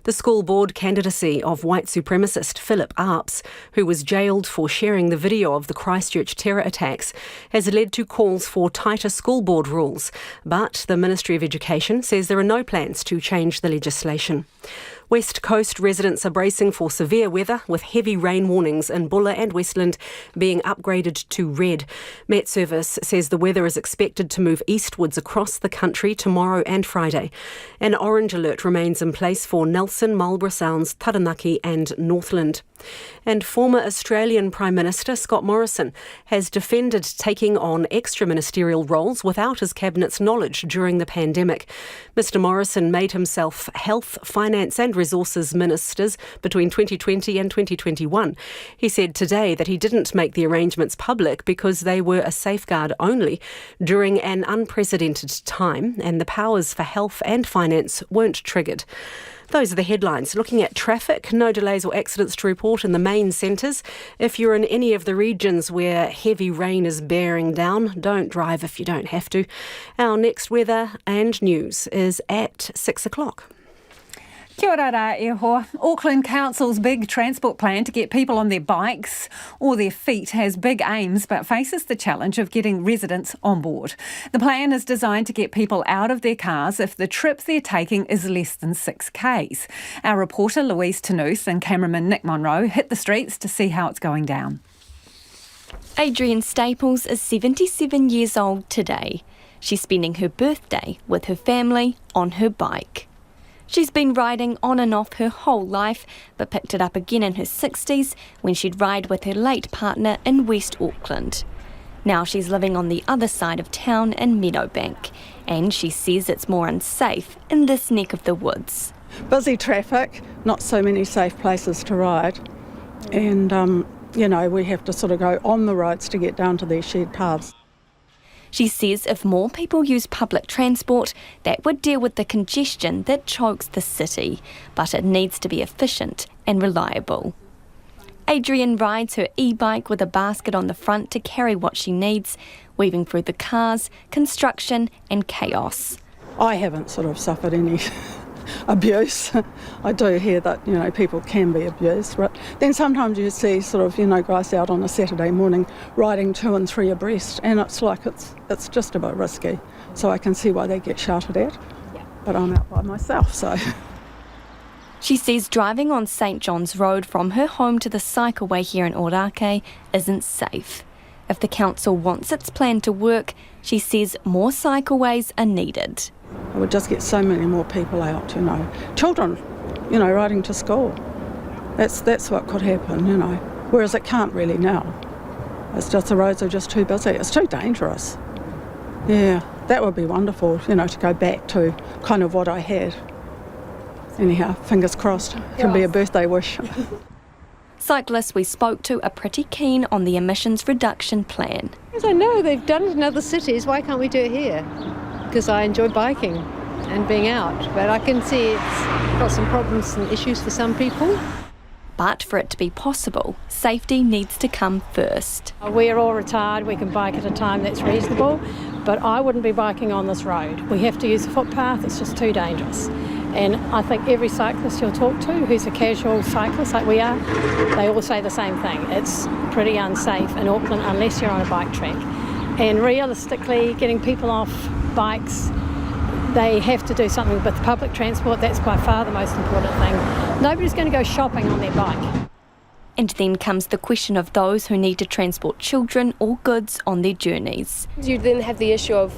The school board candidacy of white supremacist Philip Arps, who was jailed for sharing the video of the Christchurch terror attacks, has led to calls for tighter school board rules. But the Ministry of Education says there are no plans to change the legislation. West Coast residents are bracing for severe weather, with heavy rain warnings in Bulla and Westland being upgraded to red. Met Service says the weather is expected to move eastwards across the country tomorrow and Friday. An orange alert remains in place for Nelson Nelson, Marlborough Sounds, Taranaki and Northland. And former Australian Prime Minister Scott Morrison has defended taking on extra ministerial roles without his cabinet's knowledge during the pandemic. Mr Morrison made himself Health, Finance and Resources Ministers between 2020 and 2021. He said today that he didn't make the arrangements public because they were a safeguard only during an unprecedented time, and the powers for health and finance weren't triggered. Those are the headlines. Looking at traffic, no delays or accidents to report in the main centres. If you're in any of the regions where heavy rain is bearing down, don't drive if you don't have to. Our next weather and news is at 6 o'clock. Kia ora rā e hoa. Auckland Council's big transport plan to get people on their bikes or their feet has big aims but faces the challenge of getting residents on board. The plan is designed to get people out of their cars if the trip they're taking is less than 6 k's. Our reporter Louise Tanous and cameraman Nick Monroe hit the streets to see how it's going down. Adrian Staples is 77 years old today. She's spending her birthday with her family on her bike. She's been riding on and off her whole life, but picked it up again in her 60s when she'd ride with her late partner in West Auckland. Now she's living on the other side of town in Meadowbank, and she says it's more unsafe in this neck of the woods. Busy traffic, not so many safe places to ride, and, we have to sort of go on the roads to get down to these shared paths. She says if more people use public transport, that would deal with the congestion that chokes the city, but it needs to be efficient and reliable. Adrian rides her e-bike with a basket on the front to carry what she needs, weaving through the cars, construction and chaos. I haven't sort of suffered any abuse. I do hear that, people can be abused, but then sometimes you see sort of, guys out on a Saturday morning riding 2 and 3 abreast, and it's like it's just a bit risky. So I can see why they get shouted at, but I'm out by myself, so. She says driving on St John's Road from her home to the cycleway here in Orake isn't safe. If the council wants its plan to work, she says more cycleways are needed. It would just get so many more people out, Children, riding to school. That's what could happen, Whereas it can't really now. It's just the roads are just too busy. It's too dangerous. Yeah, that would be wonderful, to go back to kind of what I had. Anyhow, fingers crossed. Can be a birthday wish. Cyclists we spoke to are pretty keen on the emissions reduction plan. Yes, I know they've done it in other cities. Why can't we do it here? Because I enjoy biking and being out, but I can see it's got some problems and issues for some people. But for it to be possible, safety needs to come first. We're all retired, we can bike at a time that's reasonable, but I wouldn't be biking on this road. We have to use a footpath, it's just too dangerous. And I think every cyclist you'll talk to who's a casual cyclist like we are, they all say the same thing. It's pretty unsafe in Auckland unless you're on a bike track. And realistically, getting people off bikes, they have to do something with public transport. That's by far the most important thing. Nobody's going to go shopping on their bike. And then comes the question of those who need to transport children or goods on their journeys. You then have the issue of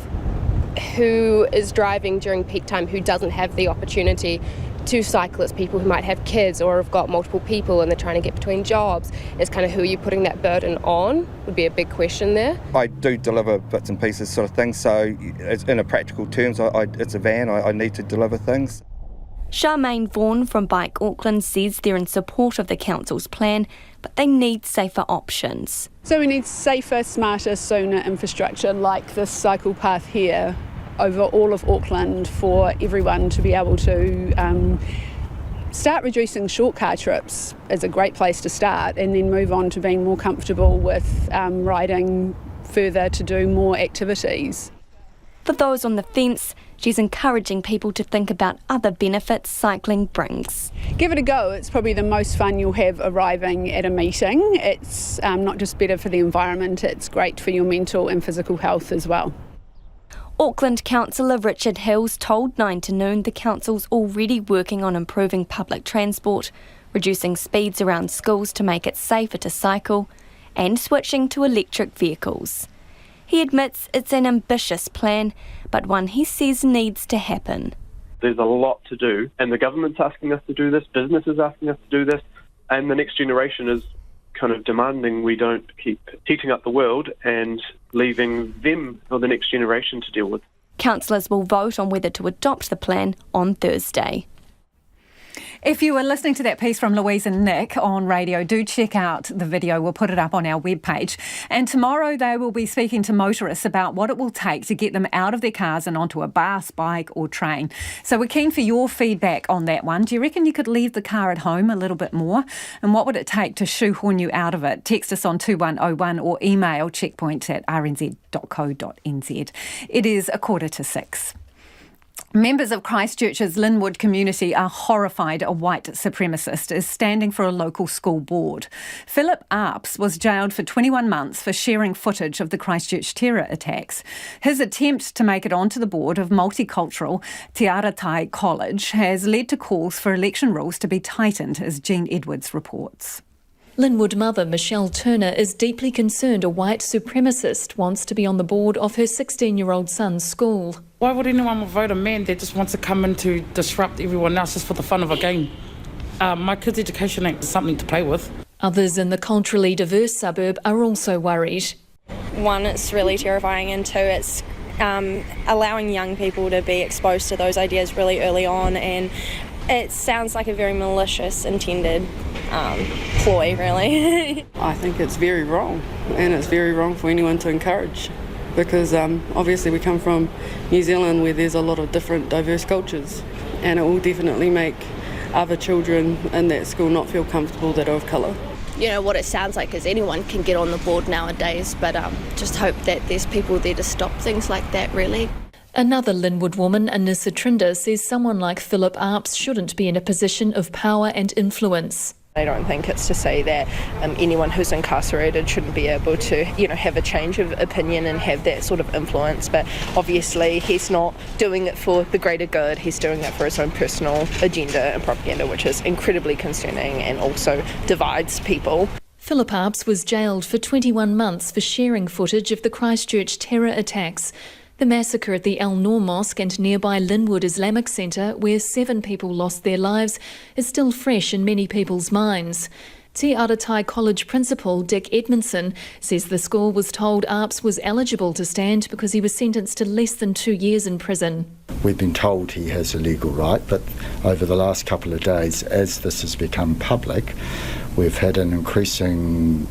who is driving during peak time, who doesn't have the opportunity to cyclists, people who might have kids or have got multiple people and they're trying to get between jobs. It's kind of who are you putting that burden on would be a big question there. I do deliver bits and pieces sort of thing, so in a practical terms, it's a van, I need to deliver things. Charmaine Vaughan from Bike Auckland says they're in support of the council's plan, but they need safer options. So we need safer, smarter, sooner infrastructure like this cycle path here over all of Auckland for everyone to be able to start reducing short car trips is a great place to start, and then move on to being more comfortable with riding further to do more activities. For those on the fence, she's encouraging people to think about other benefits cycling brings. Give it a go. It's probably the most fun you'll have arriving at a meeting. It's not just better for the environment, it's great for your mental and physical health as well. Auckland Councillor Richard Hills told 9 to Noon the council's already working on improving public transport, reducing speeds around schools to make it safer to cycle, and switching to electric vehicles. He admits it's an ambitious plan, but one he says needs to happen. There's a lot to do, and the government's asking us to do this, business is asking us to do this, and the next generation is kind of demanding we don't keep heating up the world and leaving them or the next generation to deal with. Councillors will vote on whether to adopt the plan on Thursday. If you were listening to that piece from Louise and Nick on radio, do check out the video. We'll put it up on our webpage. And tomorrow they will be speaking to motorists about what it will take to get them out of their cars and onto a bus, bike or train. So we're keen for your feedback on that one. Do you reckon you could leave the car at home a little bit more? And what would it take to shoehorn you out of it? Text us on 2101 or email checkpoint@rnz.co.nz. It is 5:45. Members of Christchurch's Linwood community are horrified a white supremacist is standing for a local school board. Philip Arps was jailed for 21 months for sharing footage of the Christchurch terror attacks. His attempt to make it onto the board of multicultural Te Aratai College has led to calls for election rules to be tightened, as Jean Edwards reports. Linwood mother Michelle Turner is deeply concerned a white supremacist wants to be on the board of her 16-year-old son's school. Why would anyone vote a man that just wants to come in to disrupt everyone else just for the fun of a game? My kids' education ain't something to play with. Others in the culturally diverse suburb are also worried. One, it's really terrifying, and two, it's allowing young people to be exposed to those ideas really early on, and it sounds like a very malicious intended ploy, really. I think it's very wrong, and it's very wrong for anyone to encourage, because obviously we come from New Zealand where there's a lot of different diverse cultures, and it will definitely make other children in that school not feel comfortable that are of colour. You know, what it sounds like is anyone can get on the board nowadays, but just hope that there's people there to stop things like that, really. Another Linwood woman, Anissa Trinder, says someone like Philip Arps shouldn't be in a position of power and influence. I don't think it's to say that anyone who's incarcerated shouldn't be able to, have a change of opinion and have that sort of influence. But obviously he's not doing it for the greater good. He's doing it for his own personal agenda and propaganda, which is incredibly concerning and also divides people. Philip Arps was jailed for 21 months for sharing footage of the Christchurch terror attacks. The massacre at the Al Noor Mosque and nearby Linwood Islamic Centre, where 7 people lost their lives, is still fresh in many people's minds. Te Aratai College principal Dick Edmondson says the school was told Arps was eligible to stand because he was sentenced to less than 2 years in prison. We've been told he has a legal right, but over the last couple of days, as this has become public, we've had an increasing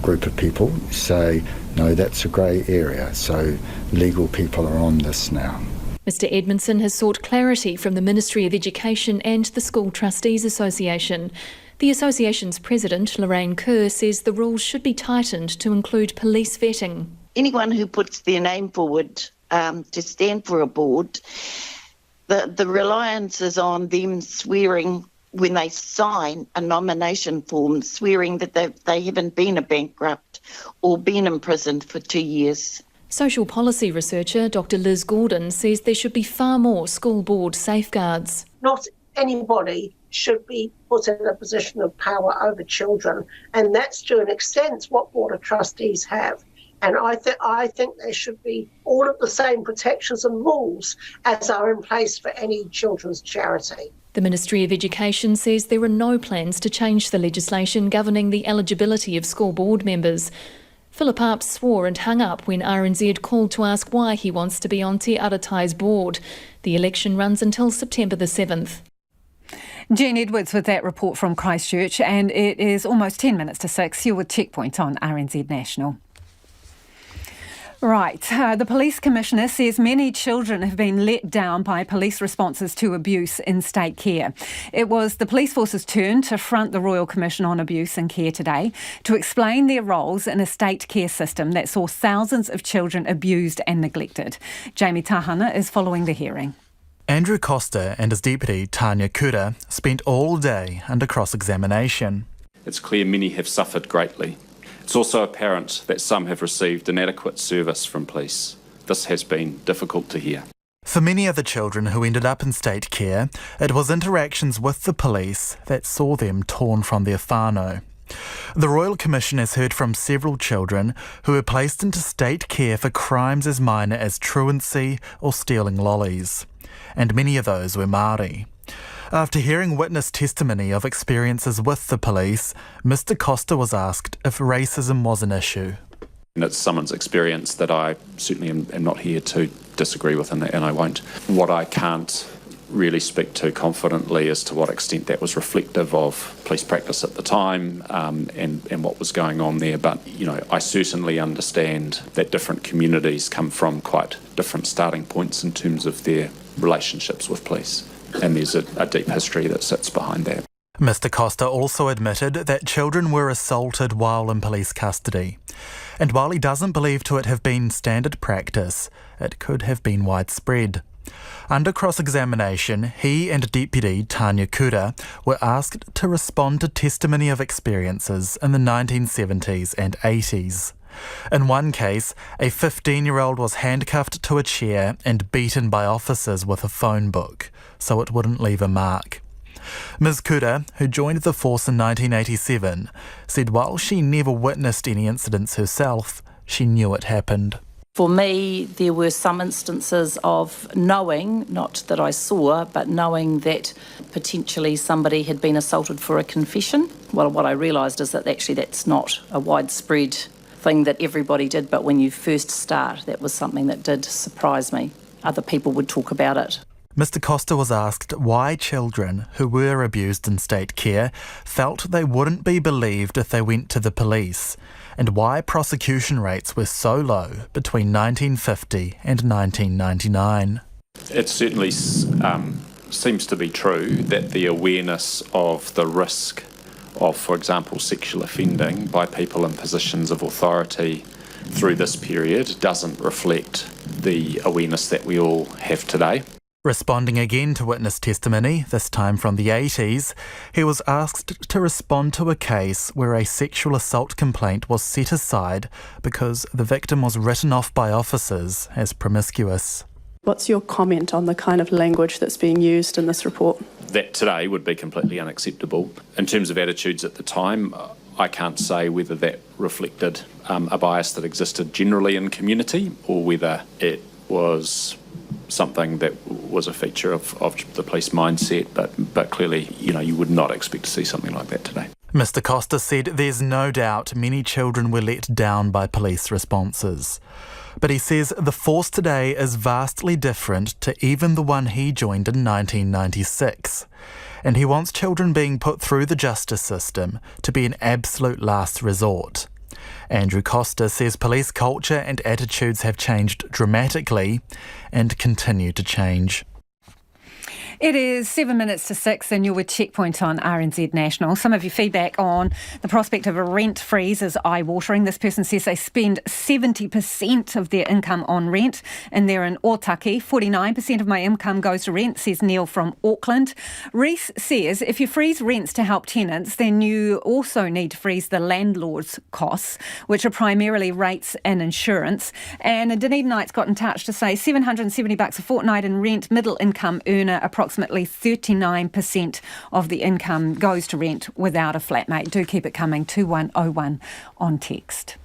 group of people say, no, that's a grey area, so legal people are on this now. Mr Edmondson has sought clarity from the Ministry of Education and the School Trustees Association. The association's president, Lorraine Kerr, says the rules should be tightened to include police vetting. Anyone who puts their name forward to stand for a board, the reliance is on them swearing when they sign a nomination form, swearing that they haven't been a bankrupt or been imprisoned for 2 years. Social policy researcher Dr Liz Gordon says there should be far more school board safeguards. Not anybody should be put in a position of power over children, and that's to an extent what Board of Trustees have. And I think there should be all of the same protections and rules as are in place for any children's charity. The Ministry of Education says there are no plans to change the legislation governing the eligibility of school board members. Philip Arps swore and hung up when RNZ called to ask why he wants to be on Te Aratai's board. The election runs until September the 7th. Jean Edwards with that report from Christchurch, and it is almost 10 minutes to 6. You're with Checkpoint on RNZ National. Right. The Police Commissioner says many children have been let down by police responses to abuse in state care. It was the police force's turn to front the Royal Commission on Abuse and Care today to explain their roles in a state care system that saw thousands of children abused and neglected. Jamie Tahana is following the hearing. Andrew Costa and his deputy, Tanya Kura, spent all day under cross-examination. It's clear many have suffered greatly. It's also apparent that some have received inadequate service from police. This has been difficult to hear. For many of the children who ended up in state care, it was interactions with the police that saw them torn from their whānau. The Royal Commission has heard from several children who were placed into state care for crimes as minor as truancy or stealing lollies. and many of those were Māori. After hearing witness testimony of experiences with the police, Mr Costa was asked if racism was an issue. And it's someone's experience that I certainly am not here to disagree with, and I won't. What I can't really speak to confidently as to what extent that was reflective of police practice at the time and what was going on there. But, I certainly understand that different communities come from quite different starting points in terms of their relationships with police. And there's a deep history that sits behind that. Mr Costa also admitted that children were assaulted while in police custody. And while he doesn't believe to it have been standard practice, it could have been widespread. Under cross-examination, he and Deputy Tanya Kura were asked to respond to testimony of experiences in the 1970s and 80s. In one case, a 15-year-old was handcuffed to a chair and beaten by officers with a phone book, so it wouldn't leave a mark. Ms Kura, who joined the force in 1987, said while she never witnessed any incidents herself, she knew it happened. For me, there were some instances of knowing, not that I saw, but knowing that potentially somebody had been assaulted for a confession. Well, what I realised is that actually that's not a widespread thing that everybody did, but when you first start, that was something that did surprise me. Other people would talk about it. Mr Costa was asked why children who were abused in state care felt they wouldn't be believed if they went to the police, and why prosecution rates were so low between 1950 and 1999. It certainly seems to be true that the awareness of the risk of, for example, sexual offending by people in positions of authority through this period doesn't reflect the awareness that we all have today. Responding again to witness testimony, this time from the 80s, he was asked to respond to a case where a sexual assault complaint was set aside because the victim was written off by officers as promiscuous. What's your comment on the kind of language that's being used in this report? That today would be completely unacceptable. In terms of attitudes at the time, I can't say whether that reflected a bias that existed generally in community or whether it was something that was a feature of the police mindset, but clearly, you would not expect to see something like that today. Mr Costa said there's no doubt many children were let down by police responses. But he says the force today is vastly different to even the one he joined in 1996. And he wants children being put through the justice system to be an absolute last resort. Andrew Costa says police culture and attitudes have changed dramatically and continue to change. It is 7 minutes to 6 and you're with Checkpoint on RNZ National. Some of your feedback on the prospect of a rent freeze is eye-watering. This person says they spend 70% of their income on rent and they're in Otaki. 49% of my income goes to rent, says Neil from Auckland. Reese says if you freeze rents to help tenants, then you also need to freeze the landlord's costs, which are primarily rates and insurance. And Dunedin Knight's got in touch to say $770 a fortnight in rent, middle income earner, approximately 39% of the income goes to rent without a flatmate. Do keep it coming, 2101 on text.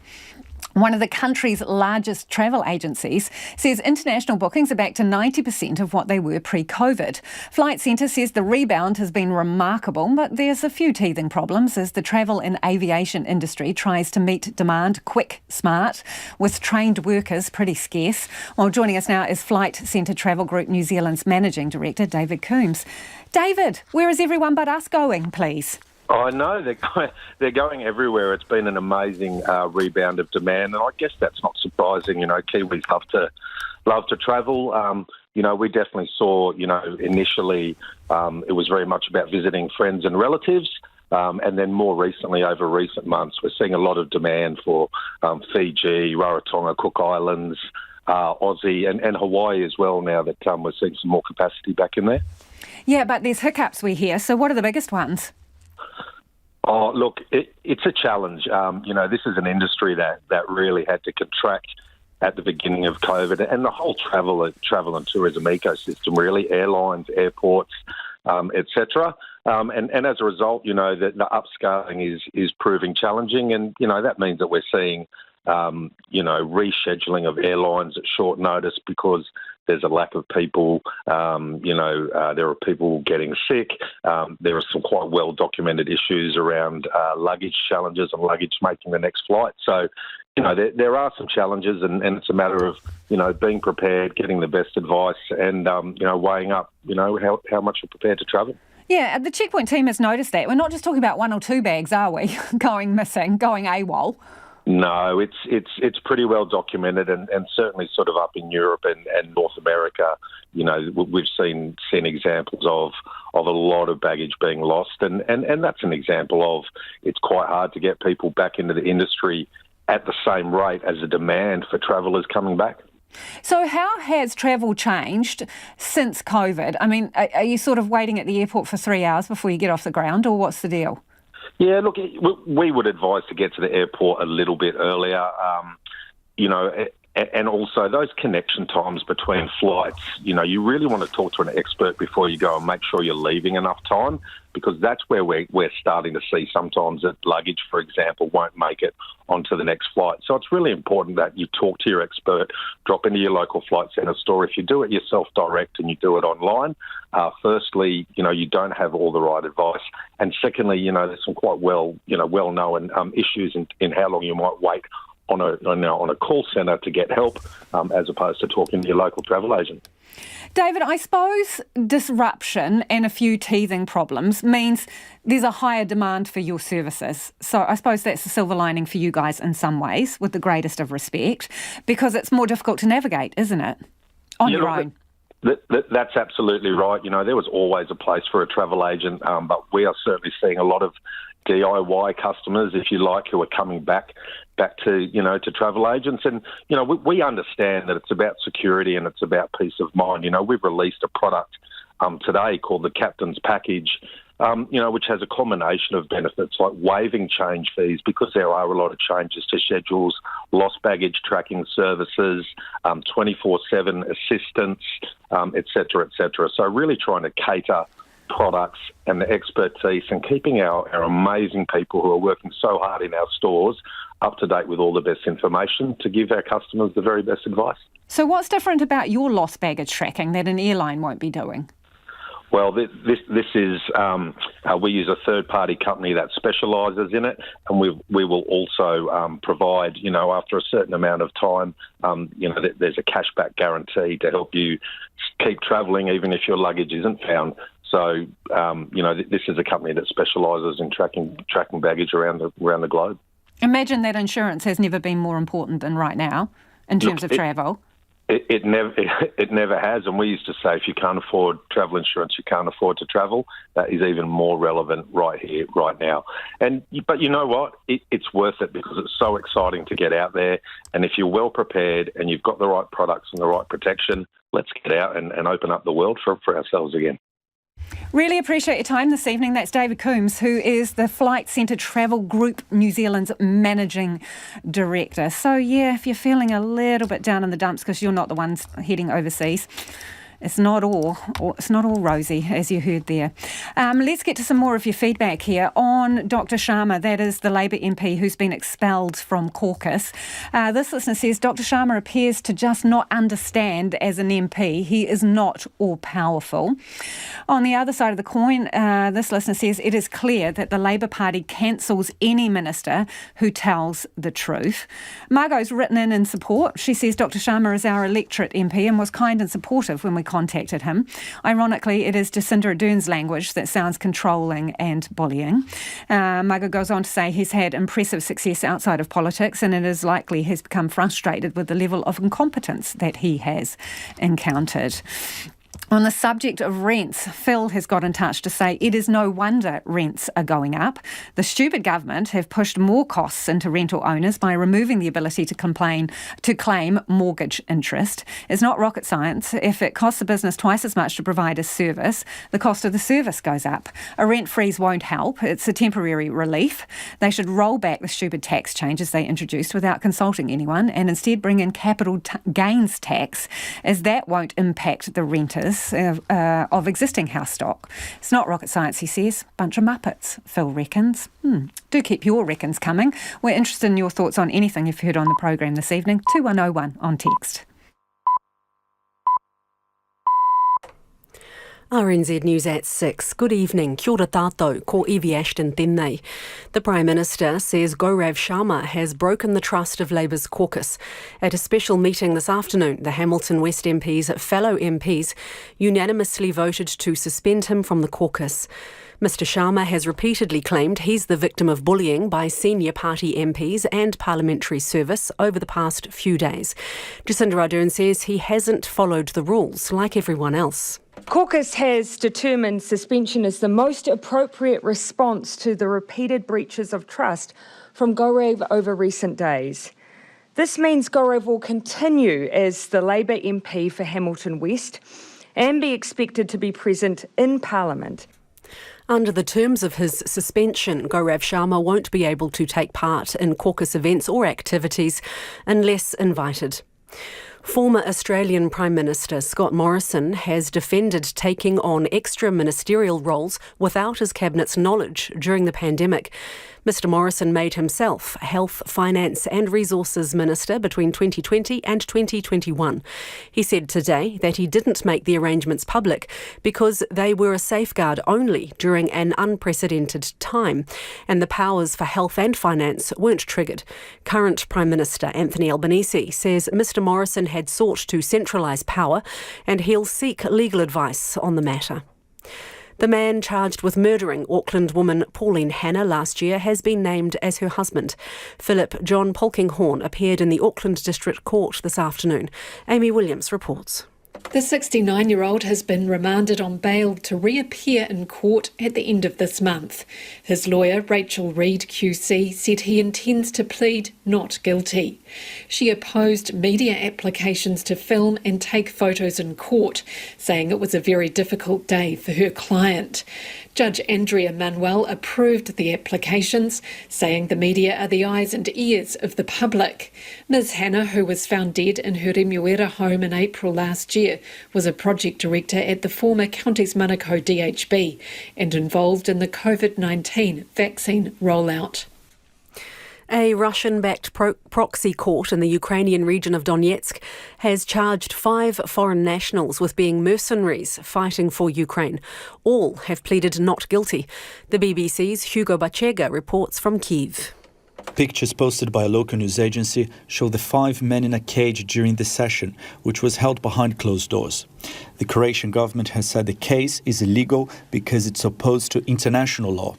One of the country's largest travel agencies says international bookings are back to 90% of what they were pre-COVID. Flight Centre says the rebound has been remarkable, but there's a few teething problems as the travel and aviation industry tries to meet demand quick, smart, with trained workers pretty scarce. Well, joining us now is Flight Centre Travel Group New Zealand's Managing Director, David Coombs. David, where is everyone but us going, please? I know they're going everywhere. It's been an amazing rebound of demand, and I guess that's not surprising. Kiwis love to travel. We definitely saw. Initially it was very much about visiting friends and relatives, and then more recently, over recent months, we're seeing a lot of demand for Fiji, Rarotonga, Cook Islands, Aussie, and Hawaii as well. Now that we're seeing some more capacity back in there. Yeah, but there's hiccups we hear. So what are the biggest ones? Oh, look, it's a challenge. This is an industry that really had to contract at the beginning of COVID, and the whole travel and tourism ecosystem, really, airlines, airports, etc. And as a result, the upscaling is proving challenging, and that means that we're seeing rescheduling of airlines at short notice because there's a lack of people. There are people getting sick. There are some quite well-documented issues around luggage challenges and luggage making the next flight. So, there are some challenges, and it's a matter of, being prepared, getting the best advice, and, weighing up, how much you're prepared to travel. Yeah, the checkpoint team has noticed that. We're not just talking about 1 or 2 bags, are we, going missing, going AWOL? No, it's pretty well documented, and certainly sort of up in Europe and North America, we've seen examples of a lot of baggage being lost, and that's an example of it's quite hard to get people back into the industry at the same rate as the demand for travellers coming back. So how has travel changed since COVID? I mean, are you sort of waiting at the airport for 3 hours before you get off the ground, or what's the deal? Yeah, look, we would advise to get to the airport a little bit earlier, and also those connection times between flights, you really want to talk to an expert before you go and make sure you're leaving enough time, because that's where we're starting to see sometimes that luggage, for example, won't make it onto the next flight. So it's really important that you talk to your expert, drop into your local flight centre store. If you do it yourself direct and you do it online, firstly, you don't have all the right advice. And secondly, there's some quite well-known issues in how long you might wait on a call centre to get help, as opposed to talking to your local travel agent. David, I suppose disruption and a few teething problems means there's a higher demand for your services. So I suppose that's the silver lining for you guys in some ways, with the greatest of respect, because it's more difficult to navigate, isn't it, on your own? That's absolutely right. There was always a place for a travel agent, but we are certainly seeing a lot of DIY customers, if you like, who are coming back to, to travel agents. And, we understand that it's about security and it's about peace of mind. We've released a product today called the Captain's Package, which has a combination of benefits like waiving change fees, because there are a lot of changes to schedules, lost baggage tracking services, 24/7 assistance, et cetera, et cetera. So really trying to cater products and the expertise and keeping our amazing people who are working so hard in our stores up to date with all the best information to give our customers the very best advice. So what's different about your lost baggage tracking that an airline won't be doing? Well, this is, we use a third-party company that specialises in it, and we will also provide, after a certain amount of time, there's a cashback guarantee to help you keep travelling even if your luggage isn't found. So, this is a company that specialises in tracking baggage around the globe. Imagine that insurance has never been more important than right now in terms of travel. It never has, and we used to say if you can't afford travel insurance, you can't afford to travel. That is even more relevant right here, right now. But you know what? It's worth it because it's so exciting to get out there. And if you're well prepared and you've got the right products and the right protection, let's get out and open up the world for ourselves again. Really appreciate your time this evening. That's David Coombs, who is the Flight Centre Travel Group New Zealand's Managing Director. So, yeah, if you're feeling a little bit down in the dumps because you're not the ones heading overseas, it's not all rosy, as you heard there. Let's get to some more of your feedback here on Dr Sharma. That is the Labour MP who's been expelled from caucus. This listener says, Dr Sharma appears to just not understand as an MP. He is not all-powerful. On the other side of the coin, this listener says, it is clear that the Labour Party cancels any minister who tells the truth. Margot's written in support. She says, Dr Sharma is our electorate MP and was kind and supportive when we contacted him. Ironically, it is Jacinda Ardern's language that sounds controlling and bullying. Margot goes on to say he's had impressive success outside of politics, and it is likely he's become frustrated with the level of incompetence that he has encountered. On the subject of rents, Phil has got in touch to say it is no wonder rents are going up. The stupid government have pushed more costs into rental owners by removing the ability to claim mortgage interest. It's not rocket science. If it costs the business twice as much to provide a service, the cost of the service goes up. A rent freeze won't help. It's a temporary relief. They should roll back the stupid tax changes they introduced without consulting anyone and instead bring in capital gains tax, as that won't impact the renters of existing house stock. It's not rocket science, he says. Bunch of muppets, Phil reckons. Do keep your reckons coming. We're interested in your thoughts on anything you've heard on the program this evening. 2101 on text. RNZ News at 6. Good evening. Kia ora tātou, ko Evie Ashton tēnei. The Prime Minister says Gaurav Sharma has broken the trust of Labour's caucus. At a special meeting this afternoon, the Hamilton West MP's fellow MPs unanimously voted to suspend him from the caucus. Mr Sharma has repeatedly claimed he's the victim of bullying by senior party MPs and parliamentary service over the past few days. Jacinda Ardern says he hasn't followed the rules like everyone else. Caucus has determined suspension is the most appropriate response to the repeated breaches of trust from Gaurav over recent days. This means Gaurav will continue as the Labour MP for Hamilton West and be expected to be present in Parliament. Under the terms of his suspension, Gaurav Sharma won't be able to take part in caucus events or activities unless invited. Former Australian Prime Minister Scott Morrison has defended taking on extra ministerial roles without his cabinet's knowledge during the pandemic. Mr Morrison made himself Health, Finance and Resources Minister between 2020 and 2021. He said today that he didn't make the arrangements public because they were a safeguard only during an unprecedented time, and the powers for health and finance weren't triggered. Current Prime Minister Anthony Albanese says Mr Morrison had sought to centralise power and he'll seek legal advice on the matter. The man charged with murdering Auckland woman Pauline Hanna last year has been named as her husband. Philip John Polkinghorne appeared in the Auckland District Court this afternoon. Amy Williams reports. The 69-year-old has been remanded on bail to reappear in court at the end of this month. His lawyer, Rachel Reid QC, said he intends to plead not guilty. She opposed media applications to film and take photos in court, saying it was a very difficult day for her client. Judge Andrea Manuel approved the applications, saying the media are the eyes and ears of the public. Ms Hanna, who was found dead in her Remuera home in April last year, was a project director at the former Counties Manukau DHB and involved in the COVID-19 vaccine rollout. A Russian-backed proxy court in the Ukrainian region of Donetsk has charged 5 foreign nationals with being mercenaries fighting for Ukraine. All have pleaded not guilty. The BBC's Hugo Bachega reports from Kyiv. Pictures posted by a local news agency show the 5 men in a cage during the session, which was held behind closed doors. The Croatian government has said the case is illegal because it's opposed to international law.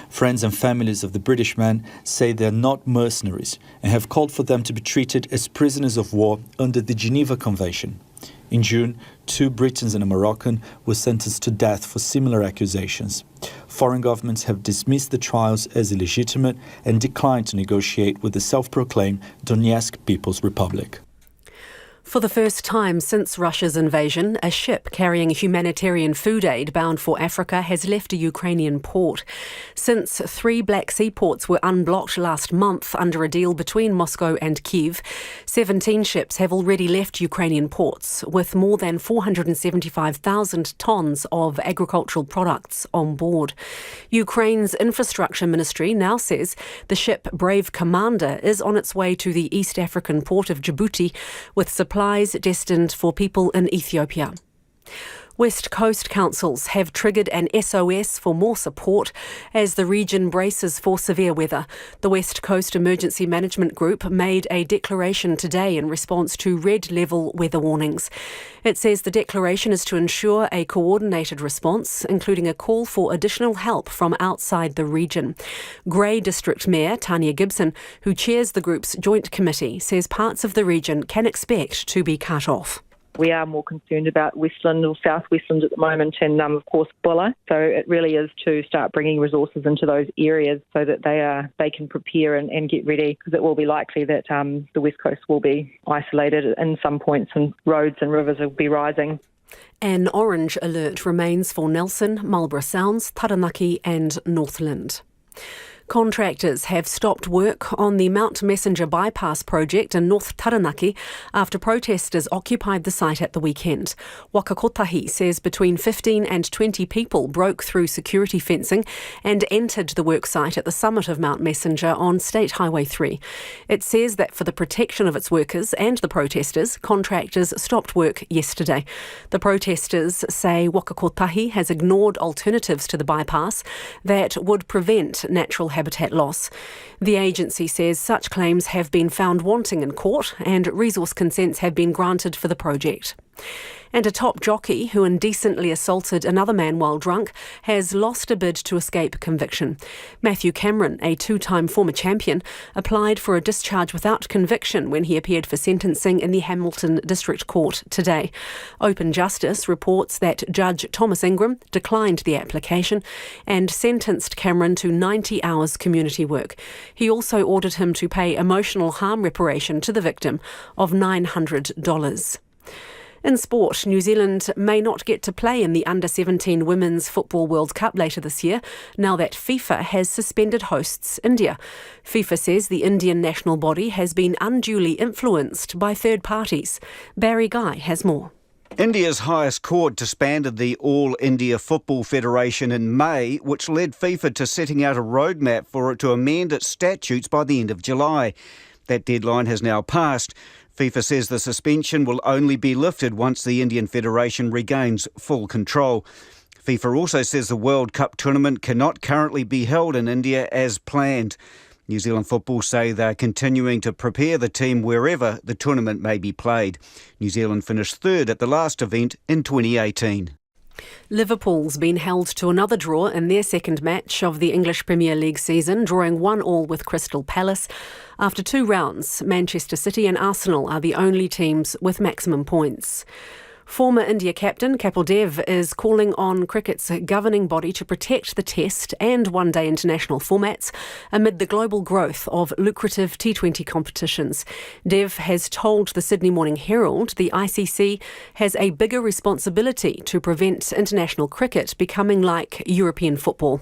Friends and families of the British men say they are not mercenaries and have called for them to be treated as prisoners of war under the Geneva Convention. In June, 2 Britons and a Moroccan were sentenced to death for similar accusations. Foreign governments have dismissed the trials as illegitimate and declined to negotiate with the self-proclaimed Donetsk People's Republic. For the first time since Russia's invasion, a ship carrying humanitarian food aid bound for Africa has left a Ukrainian port. Since 3 Black Sea ports were unblocked last month under a deal between Moscow and Kyiv, 17 ships have already left Ukrainian ports, with more than 475,000 tonnes of agricultural products on board. Ukraine's infrastructure ministry now says the ship Brave Commander is on its way to the East African port of Djibouti with supplies destined for people in Ethiopia. West Coast councils have triggered an SOS for more support as the region braces for severe weather. The West Coast Emergency Management Group made a declaration today in response to red level weather warnings. It says the declaration is to ensure a coordinated response, including a call for additional help from outside the region. Grey District Mayor Tanya Gibson, who chairs the group's joint committee, says parts of the region can expect to be cut off. We are more concerned about Westland or South Westland at the moment and, of course, Bulla. So it really is to start bringing resources into those areas so that they can prepare and get ready, because it will be likely that the West Coast will be isolated in some points and roads and rivers will be rising. An orange alert remains for Nelson, Marlborough Sounds, Taranaki and Northland. Contractors have stopped work on the Mount Messenger bypass project in North Taranaki after protesters occupied the site at the weekend. Waka Kotahi says between 15 and 20 people broke through security fencing and entered the work site at the summit of Mount Messenger on State Highway 3. It says that for the protection of its workers and the protesters, contractors stopped work yesterday. The protesters say Waka Kotahi has ignored alternatives to the bypass that would prevent natural habitat loss. The agency says such claims have been found wanting in court and resource consents have been granted for the project. And a top jockey who indecently assaulted another man while drunk has lost a bid to escape conviction. Matthew Cameron, a two-time former champion, applied for a discharge without conviction when he appeared for sentencing in the Hamilton District Court today. Open Justice reports that Judge Thomas Ingram declined the application and sentenced Cameron to 90 hours community work. He also ordered him to pay emotional harm reparation to the victim of $900. In sport, New Zealand may not get to play in the Under-17 Women's Football World Cup later this year, now that FIFA has suspended hosts India. FIFA says the Indian national body has been unduly influenced by third parties. Barry Guy has more. India's highest court disbanded the All India Football Federation in May, which led FIFA to setting out a roadmap for it to amend its statutes by the end of July. That deadline has now passed. FIFA says the suspension will only be lifted once the Indian Federation regains full control. FIFA also says the World Cup tournament cannot currently be held in India as planned. New Zealand Football say they're continuing to prepare the team wherever the tournament may be played. New Zealand finished third at the last event in 2018. Liverpool's been held to another draw in their second match of the English Premier League season, drawing 1-1 with Crystal Palace. After 2 rounds, Manchester City and Arsenal are the only teams with maximum points. Former India captain Kapil Dev is calling on cricket's governing body to protect the Test and one-day international formats amid the global growth of lucrative T20 competitions. Dev has told the Sydney Morning Herald the ICC has a bigger responsibility to prevent international cricket becoming like European football.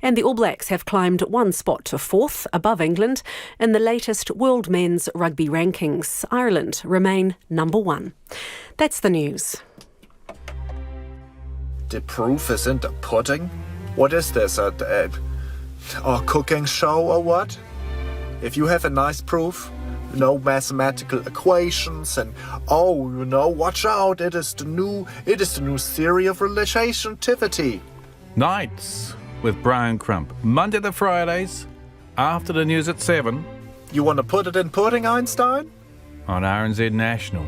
And the All Blacks have climbed 1 spot to 4th, above England, in the latest World Men's Rugby rankings. Ireland remain number 1. That's the news. The proof is in the pudding? What is this, a cooking show or what? If you have a nice proof, no mathematical equations and, watch out, it is the new theory of relativity. Nights with Brian Crump, Monday to Fridays, after the news at 7. You want to put it in pudding, Einstein? On RNZ National.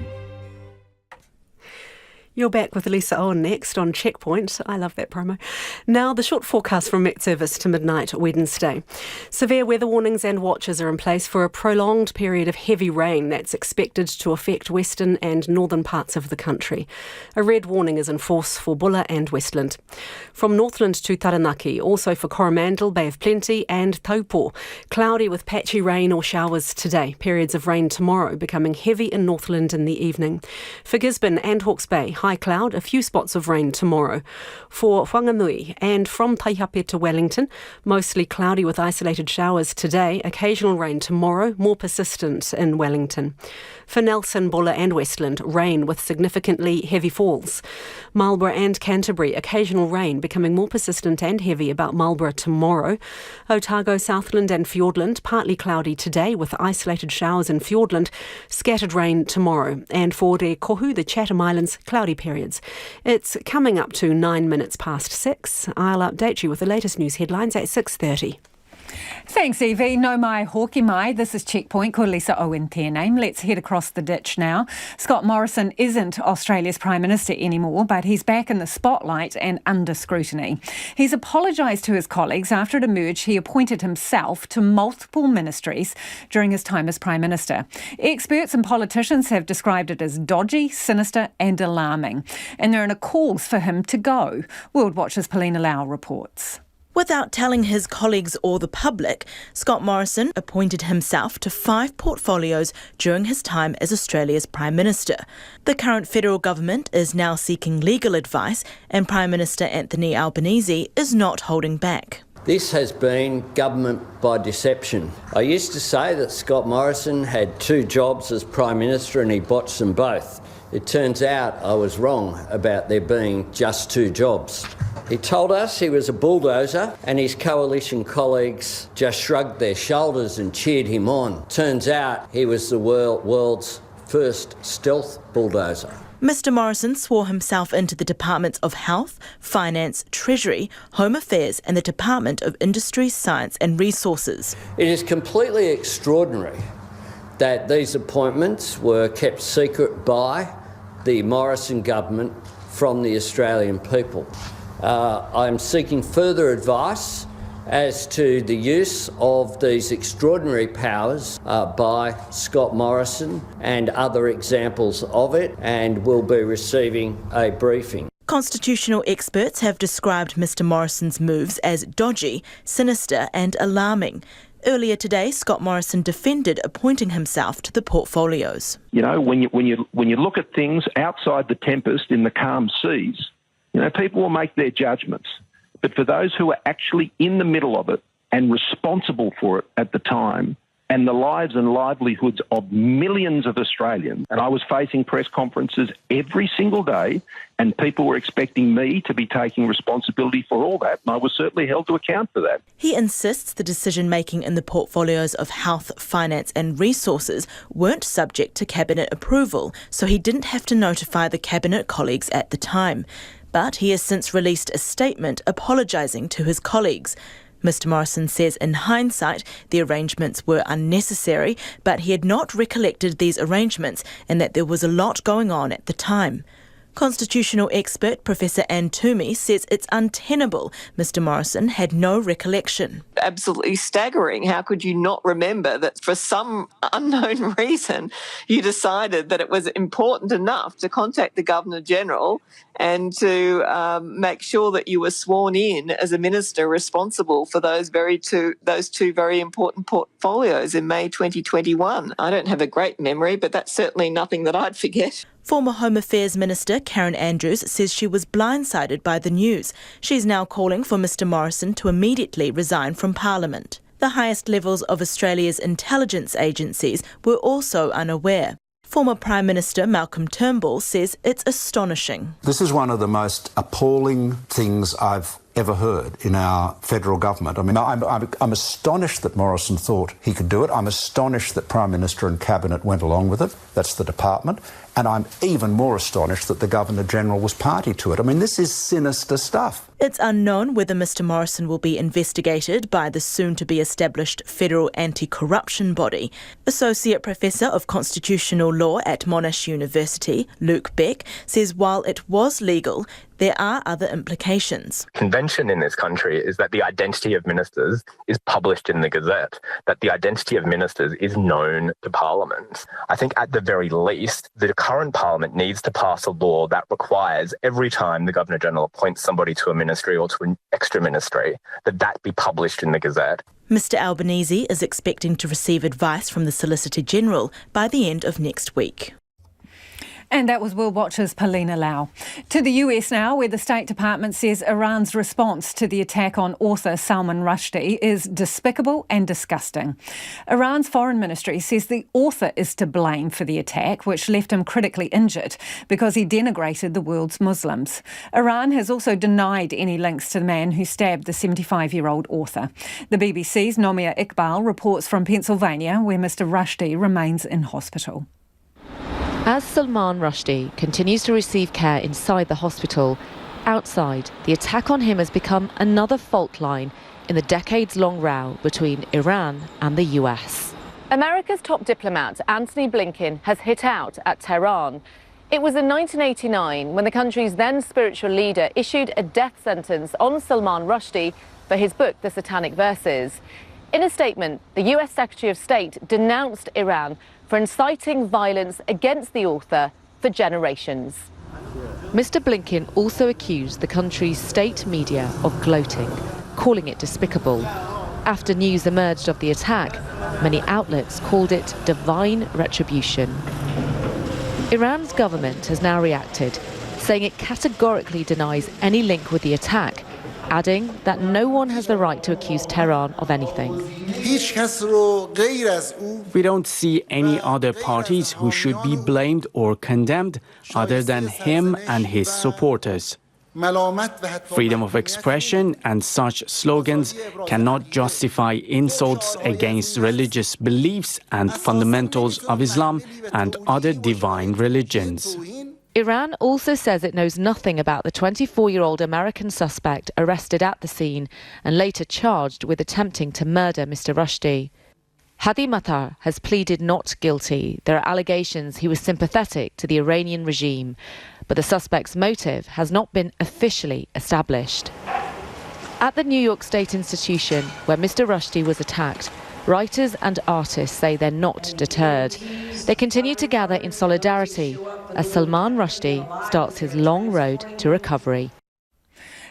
You're back with Lisa Owen next on Checkpoint. I love that promo. Now, the short forecast from Met Service to midnight Wednesday. Severe weather warnings and watches are in place for a prolonged period of heavy rain that's expected to affect western and northern parts of the country. A red warning is in force for Bulla and Westland. From Northland to Taranaki, also for Coromandel, Bay of Plenty and Taupo. Cloudy with patchy rain or showers today. Periods of rain tomorrow, becoming heavy in Northland in the evening. For Gisborne and Hawke's Bay, high cloud, a few spots of rain tomorrow. For Whanganui and from Taihape to Wellington, mostly cloudy with isolated showers today, occasional rain tomorrow, more persistent in Wellington. For Nelson, Bulla and Westland, rain with significantly heavy falls. Marlborough and Canterbury, occasional rain becoming more persistent and heavy about Marlborough tomorrow. Otago, Southland and Fiordland, partly cloudy today with isolated showers in Fiordland, scattered rain tomorrow. And for Te Kohu, the Chatham Islands, cloudy periods. It's coming up to 9 minutes past 6. I'll update you with the latest news headlines at 6:30. Thanks, Evie. No mai hoki mai. This is Checkpoint. Ko Lisa Owen name. Let's head across the ditch now. Scott Morrison isn't Australia's Prime Minister anymore, but he's back in the spotlight and under scrutiny. He's apologised to his colleagues after it emerged he appointed himself to multiple ministries during his time as Prime Minister. Experts and politicians have described it as dodgy, sinister and alarming. And there are calls for him to go. World Watch's Polina Lau reports. Without telling his colleagues or the public, Scott Morrison appointed himself to 5 portfolios during his time as Australia's Prime Minister. The current federal government is now seeking legal advice, and Prime Minister Anthony Albanese is not holding back. This has been government by deception. I used to say that Scott Morrison had 2 jobs as Prime Minister and he botched them both. It turns out I was wrong about there being just 2 jobs. He told us he was a bulldozer and his coalition colleagues just shrugged their shoulders and cheered him on. Turns out he was the world's first stealth bulldozer. Mr Morrison swore himself into the Departments of Health, Finance, Treasury, Home Affairs and the Department of Industry, Science and Resources. It is completely extraordinary that these appointments were kept secret by the Morrison government from the Australian people. I am seeking further advice as to the use of these extraordinary powers by Scott Morrison and other examples of it, and will be receiving a briefing. Constitutional experts have described Mr Morrison's moves as dodgy, sinister and alarming. Earlier today, Scott Morrison defended appointing himself to the portfolios. You know, when you look at things outside the tempest in the calm seas, you know, people will make their judgments. But for those who are actually in the middle of it and responsible for it at the time, and the lives and livelihoods of millions of Australians, and I was facing press conferences every single day, and people were expecting me to be taking responsibility for all that, and I was certainly held to account for that. He insists the decision-making in the portfolios of Health, Finance and Resources weren't subject to Cabinet approval, so he didn't have to notify the Cabinet colleagues at the time. But he has since released a statement apologising to his colleagues. Mr Morrison says in hindsight the arrangements were unnecessary, but he had not recollected these arrangements and that there was a lot going on at the time. Constitutional expert Professor Anne Toomey says it's untenable Mr Morrison had no recollection. Absolutely staggering. How could you not remember that for some unknown reason you decided that it was important enough to contact the Governor-General and to make sure that you were sworn in as a minister responsible for those two very important portfolios in May 2021. I don't have a great memory, but that's certainly nothing that I'd forget. Former Home Affairs Minister Karen Andrews says she was blindsided by the news. She's now calling for Mr Morrison to immediately resign from Parliament. The highest levels of Australia's intelligence agencies were also unaware. Former Prime Minister Malcolm Turnbull says it's astonishing. This is one of the most appalling things I've ever heard in our federal government. I mean, I'm astonished that Morrison thought he could do it. I'm astonished that Prime Minister and Cabinet went along with it. That's the department. And I'm even more astonished that the Governor-General was party to it. I mean, this is sinister stuff. It's unknown whether Mr Morrison will be investigated by the soon-to-be-established federal anti-corruption body. Associate Professor of Constitutional Law at Monash University, Luke Beck, says while it was legal, there are other implications. Convention in this country is that the identity of ministers is published in the Gazette, that the identity of ministers is known to Parliament. I think at the very least, the current Parliament needs to pass a law that requires every time the Governor-General appoints somebody to a ministry or to an extra ministry, that be published in the Gazette. Mr Albanese is expecting to receive advice from the Solicitor-General by the end of next week. And that was World Watch's Paulina Lau. To the US now, where the State Department says Iran's response to the attack on author Salman Rushdie is despicable and disgusting. Iran's foreign ministry says the author is to blame for the attack, which left him critically injured because he denigrated the world's Muslims. Iran has also denied any links to the man who stabbed the 75-year-old author. The BBC's Nomia Iqbal reports from Pennsylvania, where Mr Rushdie remains in hospital. As Salman Rushdie continues to receive care inside the hospital, outside, the attack on him has become another fault line in the decades-long row between Iran and the US. America's top diplomat, Antony Blinken, has hit out at Tehran. It was in 1989 when the country's then spiritual leader issued a death sentence on Salman Rushdie for his book, The Satanic Verses. In a statement, the US Secretary of State denounced Iran for inciting violence against the author for generations. Mr Blinken also accused the country's state media of gloating, calling it despicable. After news emerged of the attack, many outlets called it divine retribution. Iran's government has now reacted, saying it categorically denies any link with the attack adding that no one has the right to accuse Tehran of anything. We don't see any other parties who should be blamed or condemned other than him and his supporters. Freedom of expression and such slogans cannot justify insults against religious beliefs and fundamentals of Islam and other divine religions. Iran also says it knows nothing about the 24-year-old American suspect arrested at the scene and later charged with attempting to murder Mr. Rushdie. Hadi Matar has pleaded not guilty. There are allegations he was sympathetic to the Iranian regime, but the suspect's motive has not been officially established. At the New York State Institution, where Mr. Rushdie was attacked, writers and artists say they're not deterred. They continue to gather in solidarity as Salman Rushdie starts his long road to recovery.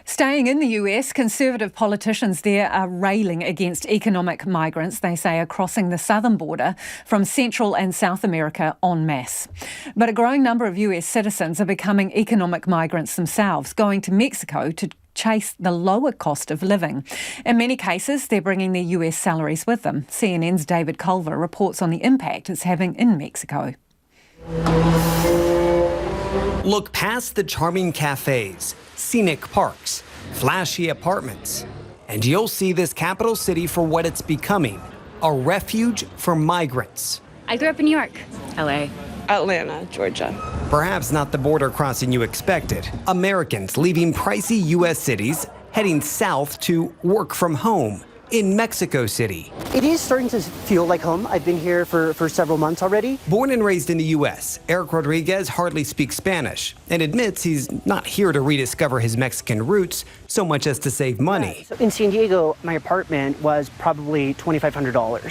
Staying in the US, Conservative politicians there are railing against economic migrants they say are crossing the southern border from Central and South America en masse. But a growing number of US citizens are becoming economic migrants themselves, going to Mexico to chase the lower cost of living. In many cases, they're bringing their US salaries with them. CNN's David Culver reports on the impact it's having in Mexico. Look past the charming cafes, scenic parks, flashy apartments, and you'll see this capital city for what it's becoming, a refuge for migrants. I grew up in New York. LA. Atlanta, Georgia. Perhaps not the border crossing you expected. Americans leaving pricey U.S. cities, heading south to work from home in Mexico City. It is starting to feel like home. I've been here for several months already. Born and raised in the U.S., Eric Rodriguez hardly speaks Spanish and admits he's not here to rediscover his Mexican roots so much as to save money. So in San Diego, my apartment was probably $2,500.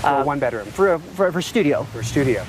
For one bedroom? For studio. For studio.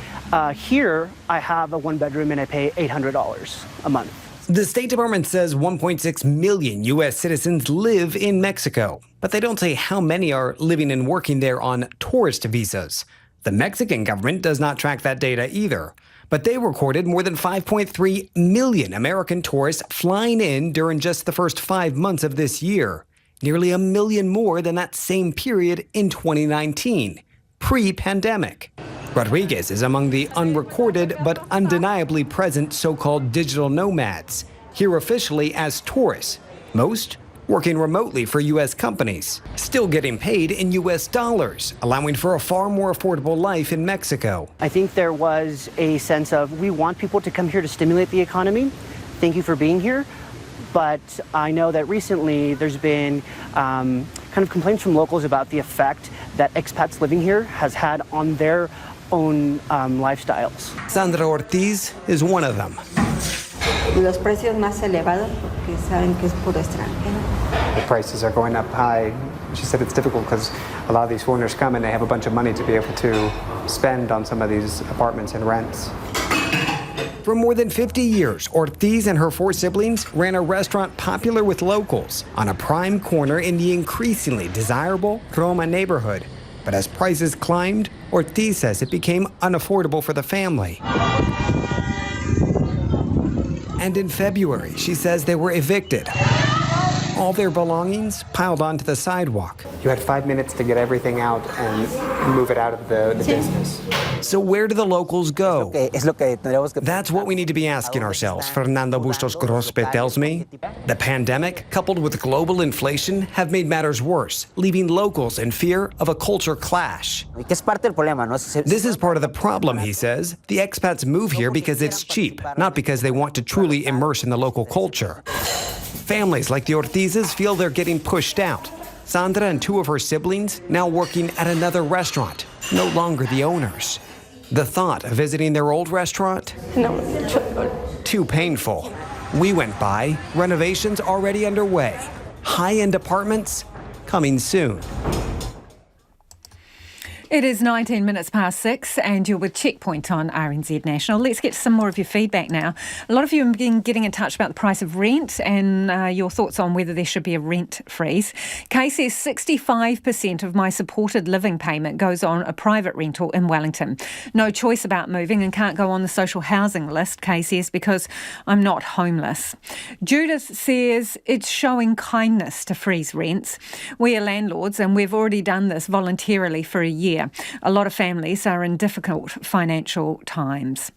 Here, I have a one bedroom and I pay $800 a month. The State Department says 1.6 million U.S. citizens live in Mexico, but they don't say how many are living and working there on tourist visas. The Mexican government does not track that data either, but they recorded more than 5.3 million American tourists flying in during just the first 5 months of this year, nearly 1 million more than that same period in 2019, pre-pandemic. Rodriguez is among the unrecorded but undeniably present so-called digital nomads, here officially as tourists, most working remotely for U.S. companies, still getting paid in U.S. dollars, allowing for a far more affordable life in Mexico. I think there was a sense of, we want people to come here to stimulate the economy. Thank you for being here. But I know that recently there's been kind of complaints from locals about the effect that expats living here has had on their own lifestyles. Sandra Ortiz is one of them. Los precios más elevados porque saben que es puro extranjero. The prices are going up high. She said it's difficult because a lot of these foreigners come and they have a bunch of money to be able to spend on some of these apartments and rents. For more than 50 years, Ortiz and her 4 siblings ran a restaurant popular with locals on a prime corner in the increasingly desirable Roma neighborhood. But as prices climbed, Ortiz says it became unaffordable for the family. And in February, she says they were evicted. All their belongings piled onto the sidewalk. You had 5 minutes to get everything out and move it out of the business. So where do the locals go? That's what we need to be asking ourselves, Fernando Bustos Grospe tells me. The pandemic, coupled with global inflation, have made matters worse, leaving locals in fear of a culture clash. This is part of the problem, he says. The expats move here because it's cheap, not because they want to truly immerse in the local culture. Families like the Ortizes feel they're getting pushed out. Sandra and 2 of her siblings now working at another restaurant, no longer the owners. The thought of visiting their old restaurant? Too painful. We went by, renovations already underway. High-end apartments coming soon. It is 19 minutes past 6 and you're with Checkpoint on RNZ National. Let's get some more of your feedback now. A lot of you have been getting in touch about the price of rent and your thoughts on whether there should be a rent freeze. Kay says 65% of my supported living payment goes on a private rental in Wellington. No choice about moving and can't go on the social housing list, Kay says, because I'm not homeless. Judith says it's showing kindness to freeze rents. We are landlords and we've already done this voluntarily for a year. A lot of families are in difficult financial times.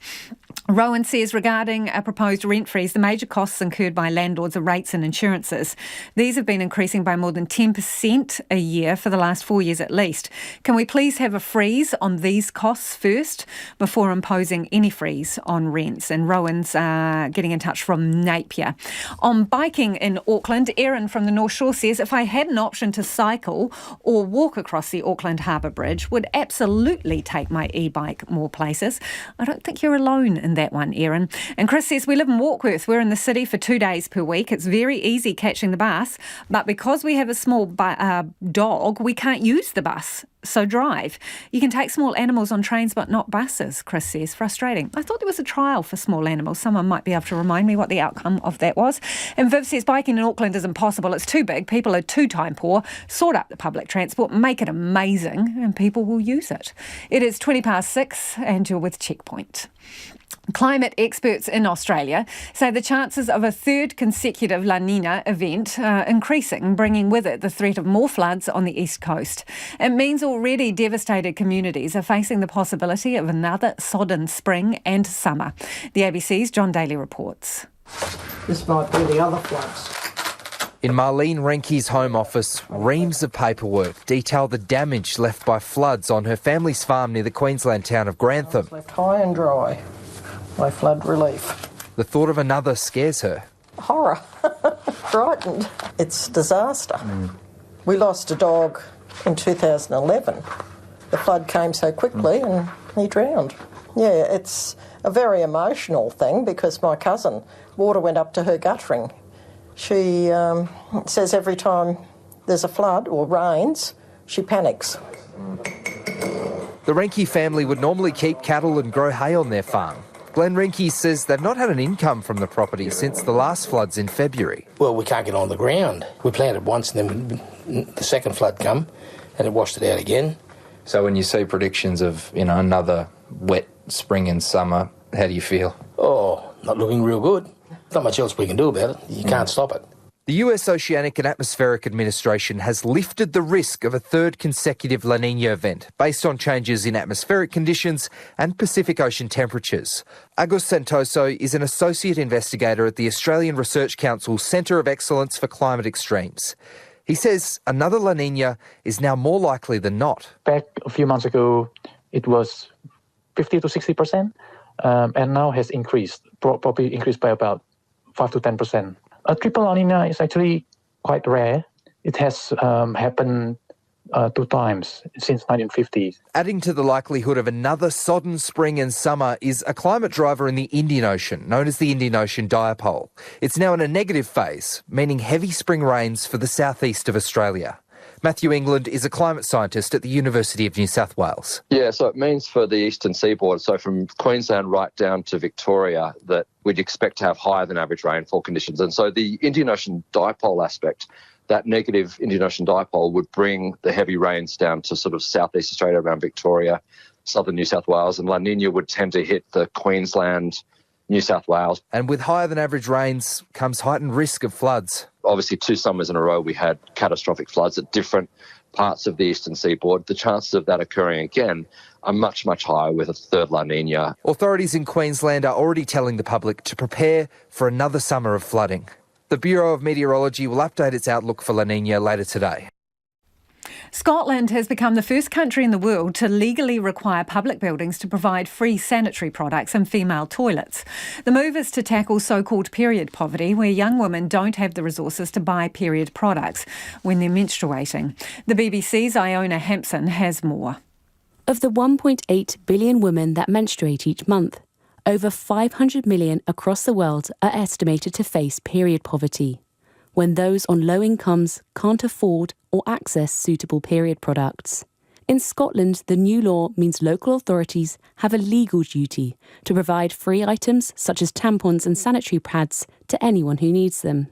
Rowan says regarding a proposed rent freeze, the major costs incurred by landlords are rates and insurances. These have been increasing by more than 10% a year for the last 4 years at least. Can we please have a freeze on these costs first before imposing any freeze on rents? And Rowan's getting in touch from Napier. On biking in Auckland, Erin from the North Shore says, if I had an option to cycle or walk across the Auckland Harbour Bridge, would absolutely take my e-bike more places. I don't think you're alone in that one, Erin. And Chris says, we live in Warkworth. We're in the city for 2 days per week. It's very easy catching the bus, but because we have a small dog, we can't use the bus. So drive. You can take small animals on trains, but not buses, Chris says. Frustrating. I thought there was a trial for small animals. Someone might be able to remind me what the outcome of that was. And Viv says, biking in Auckland is impossible. It's too big. People are too time poor. Sort out the public transport. Make it amazing and people will use it. It is 20 past 6 and you're with Checkpoint. Climate experts in Australia say the chances of a third consecutive La Nina event are increasing, bringing with it the threat of more floods on the east coast. It means already devastated communities are facing the possibility of another sodden spring and summer. The ABC's John Daly reports. This might be the other floods. In Marlene Renke's home office, reams of paperwork detail the damage left by floods on her family's farm near the Queensland town of Grantham. Left high and dry by flood relief. The thought of another scares her. Horror. Frightened. It's disaster. We lost a dog in 2011. The flood came so quickly and he drowned. Yeah, it's a very emotional thing because my cousin, water went up to her guttering. She says every time there's a flood or rains, she panics. The Renke family would normally keep cattle and grow hay on their farm. Glenn Renke says they've not had an income from the property since the last floods in February. Well, we can't get on the ground. We planted once and then the second flood come and it washed it out again. So when you see predictions of, another wet spring and summer, how do you feel? Oh, not looking real good. Not much else we can do about it. You can't stop it. The US Oceanic and Atmospheric Administration has lifted the risk of a third consecutive La Nina event based on changes in atmospheric conditions and Pacific Ocean temperatures. Agus Santoso is an associate investigator at the Australian Research Council's Centre of Excellence for Climate Extremes. He says another La Nina is now more likely than not. Back a few months ago, it was 50 to 60%, and now has increased, probably increased by about 5 to 10%. A triple La Nina is actually quite rare. It has happened 2 times since 1950s. Adding to the likelihood of another sodden spring and summer is a climate driver in the Indian Ocean, known as the Indian Ocean Dipole. It's now in a negative phase, meaning heavy spring rains for the southeast of Australia. Matthew England is a climate scientist at the University of New South Wales. Yeah, so it means for the eastern seaboard, so from Queensland right down to Victoria, that we'd expect to have higher than average rainfall conditions. And so the Indian Ocean Dipole aspect, that negative Indian Ocean Dipole would bring the heavy rains down to sort of southeast Australia around Victoria, southern New South Wales, and La Nina would tend to hit the Queensland, New South Wales. And with higher than average rains comes heightened risk of floods. Obviously, 2 summers in a row we had catastrophic floods at different parts of the eastern seaboard. The chances of that occurring again are much, much higher with a third La Nina. Authorities in Queensland are already telling the public to prepare for another summer of flooding. The Bureau of Meteorology will update its outlook for La Nina later today. Scotland has become the first country in the world to legally require public buildings to provide free sanitary products and female toilets. The move is to tackle so-called period poverty, where young women don't have the resources to buy period products when they're menstruating. The BBC's Iona Hampson has more. Of the 1.8 billion women that menstruate each month, over 500 million across the world are estimated to face period poverty, when those on low incomes can't afford or access suitable period products. In Scotland, the new law means local authorities have a legal duty to provide free items such as tampons and sanitary pads to anyone who needs them.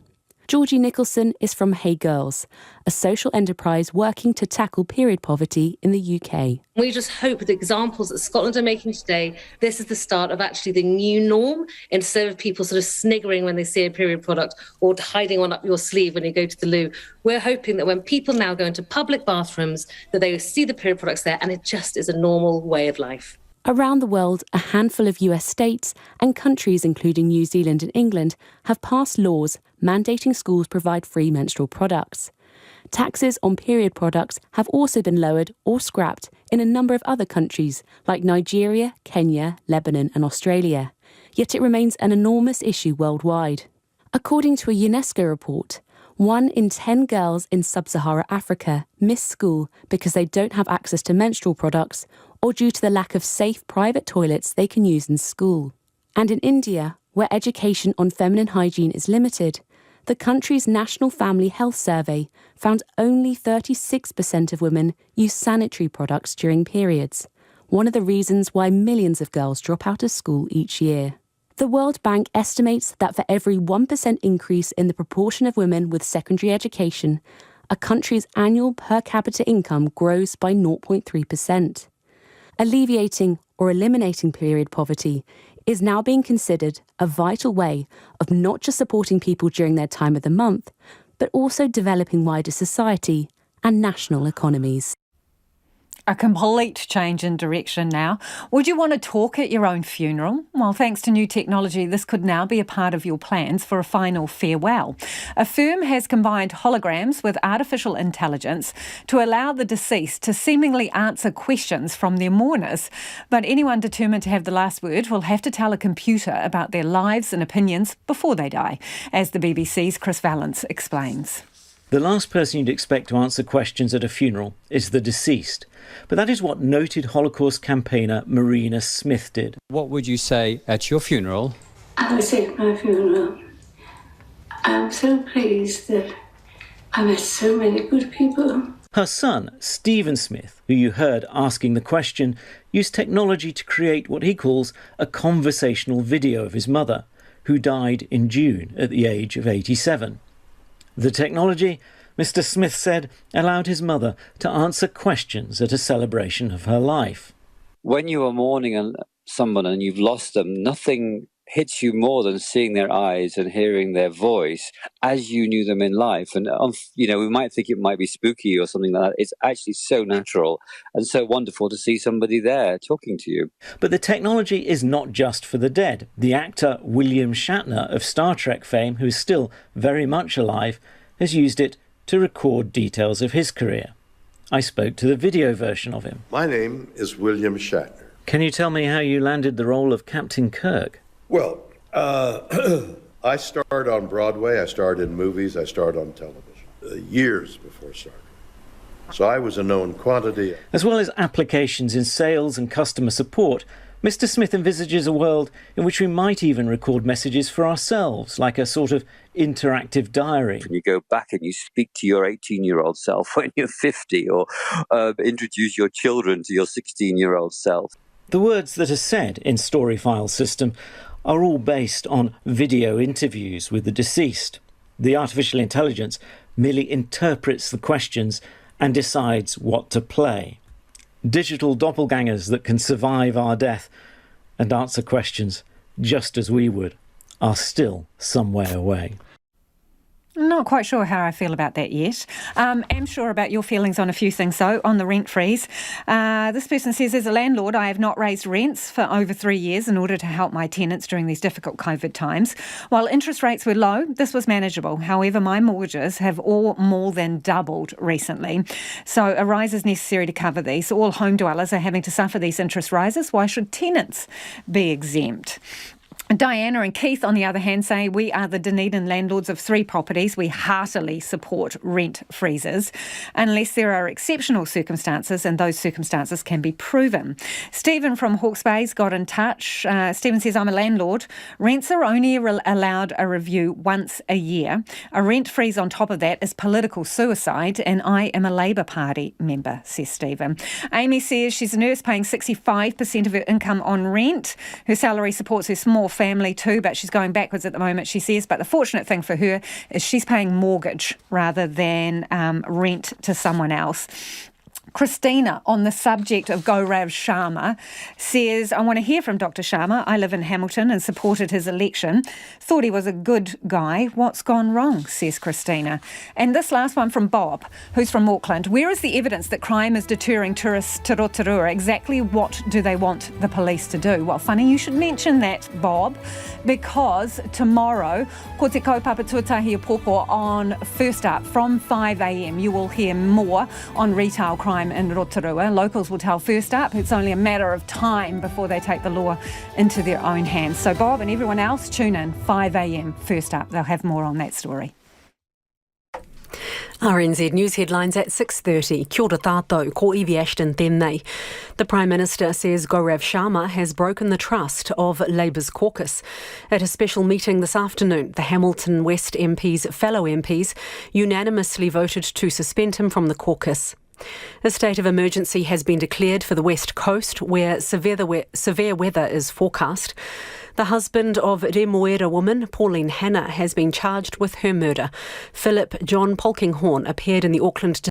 Georgie Nicholson is from Hey Girls, a social enterprise working to tackle period poverty in the UK. We just hope with the examples that Scotland are making today, this is the start of actually the new norm, instead of people sort of sniggering when they see a period product or hiding one up your sleeve when you go to the loo. We're hoping that when people now go into public bathrooms, that they see the period products there and it just is a normal way of life. Around the world, a handful of US states and countries, including New Zealand and England, have passed laws mandating schools provide free menstrual products. Taxes on period products have also been lowered or scrapped in a number of other countries, like Nigeria, Kenya, Lebanon and Australia. Yet it remains an enormous issue worldwide. According to a UNESCO report, 1 in 10 girls in sub-Saharan Africa miss school because they don't have access to menstrual products or due to the lack of safe private toilets they can use in school. And in India, where education on feminine hygiene is limited, the country's National Family Health Survey found only 36% of women use sanitary products during periods, one of the reasons why millions of girls drop out of school each year. The World Bank estimates that for every 1% increase in the proportion of women with secondary education, a country's annual per capita income grows by 0.3%. Alleviating or eliminating period poverty is now being considered a vital way of not just supporting people during their time of the month, but also developing wider society and national economies. A complete change in direction now. Would you want to talk at your own funeral? Well, thanks to new technology, this could now be a part of your plans for a final farewell. A firm has combined holograms with artificial intelligence to allow the deceased to seemingly answer questions from their mourners. But anyone determined to have the last word will have to tell a computer about their lives and opinions before they die, as the BBC's Chris Valence explains. The last person you'd expect to answer questions at a funeral is the deceased. But that is what noted Holocaust campaigner Marina Smith did. What would you say at your funeral? I would say at my funeral, I'm so pleased that I met so many good people. Her son, Stephen Smith, who you heard asking the question, used technology to create what he calls a conversational video of his mother, who died in June at the age of 87. The technology, Mr. Smith said, allowed his mother to answer questions at a celebration of her life. When you are mourning someone and you've lost them, nothing hits you more than seeing their eyes and hearing their voice as you knew them in life. And, we might think it might be spooky or something like that. It's actually so natural and so wonderful to see somebody there talking to you. But the technology is not just for the dead. The actor William Shatner of Star Trek fame, who is still very much alive, has used it to record details of his career. I spoke to the video version of him. My name is William Shatner. Can you tell me how you landed the role of Captain Kirk? Well, I starred on Broadway, I starred in movies, I starred on television, years before Star Trek. So I was a known quantity. As well as applications in sales and customer support, Mr. Smith envisages a world in which we might even record messages for ourselves, like a sort of interactive diary. When you go back and you speak to your 18-year-old self when you're 50, or introduce your children to your 16-year-old self. The words that are said in Storyfile's system are all based on video interviews with the deceased. The artificial intelligence merely interprets the questions and decides what to play. Digital doppelgangers that can survive our death and answer questions just as we would are still some way away. Not quite sure how I feel about that yet. Am sure about your feelings on a few things, though, on the rent freeze. This person says, as a landlord, I have not raised rents for over 3 years in order to help my tenants during these difficult COVID times. While interest rates were low, this was manageable. However, my mortgages have all more than doubled recently. So a rise is necessary to cover these. All home dwellers are having to suffer these interest rises. Why should tenants be exempt? Diana and Keith, on the other hand, say we are the Dunedin landlords of 3 properties. We heartily support rent freezes unless there are exceptional circumstances, and those circumstances can be proven. Stephen from Hawke's Bay's got in touch. Stephen says, I'm a landlord. Rents are only allowed a review once a year. A rent freeze on top of that is political suicide, and I am a Labour Party member, says Stephen. Amy says she's a nurse paying 65% of her income on rent. Her salary supports her small family too, but she's going backwards at the moment, she says. But the fortunate thing for her is she's paying mortgage rather than rent to someone else. Christina, on the subject of Gaurav Sharma, says, I want to hear from Dr. Sharma. I live in Hamilton and supported his election. Thought he was a good guy. What's gone wrong, says Christina. And this last one from Bob, who's from Auckland. Where is the evidence that crime is deterring tourists to Rotorua? Exactly what do they want the police to do? Well, funny you should mention that, Bob, because tomorrow, ko te kaupapa tuatahi popo on First Up from 5 a.m. You will hear more on retail crime in Rotorua. Locals will tell First Up it's only a matter of time before they take the law into their own hands. So Bob and everyone else, tune in 5 a.m. First Up. They'll have more on that story. RNZ News headlines at 6:30. Kia ora tātou, ko Evie Ashton tēnei. The Prime Minister says Gaurav Sharma has broken the trust of Labour's caucus. At a special meeting this afternoon, the Hamilton West MP's fellow MPs unanimously voted to suspend him from the caucus. A state of emergency has been declared for the West Coast, where severe weather is forecast. The husband of Remoera woman, Pauline Hanna, has been charged with her murder. Philip John Polkinghorn appeared in the Auckland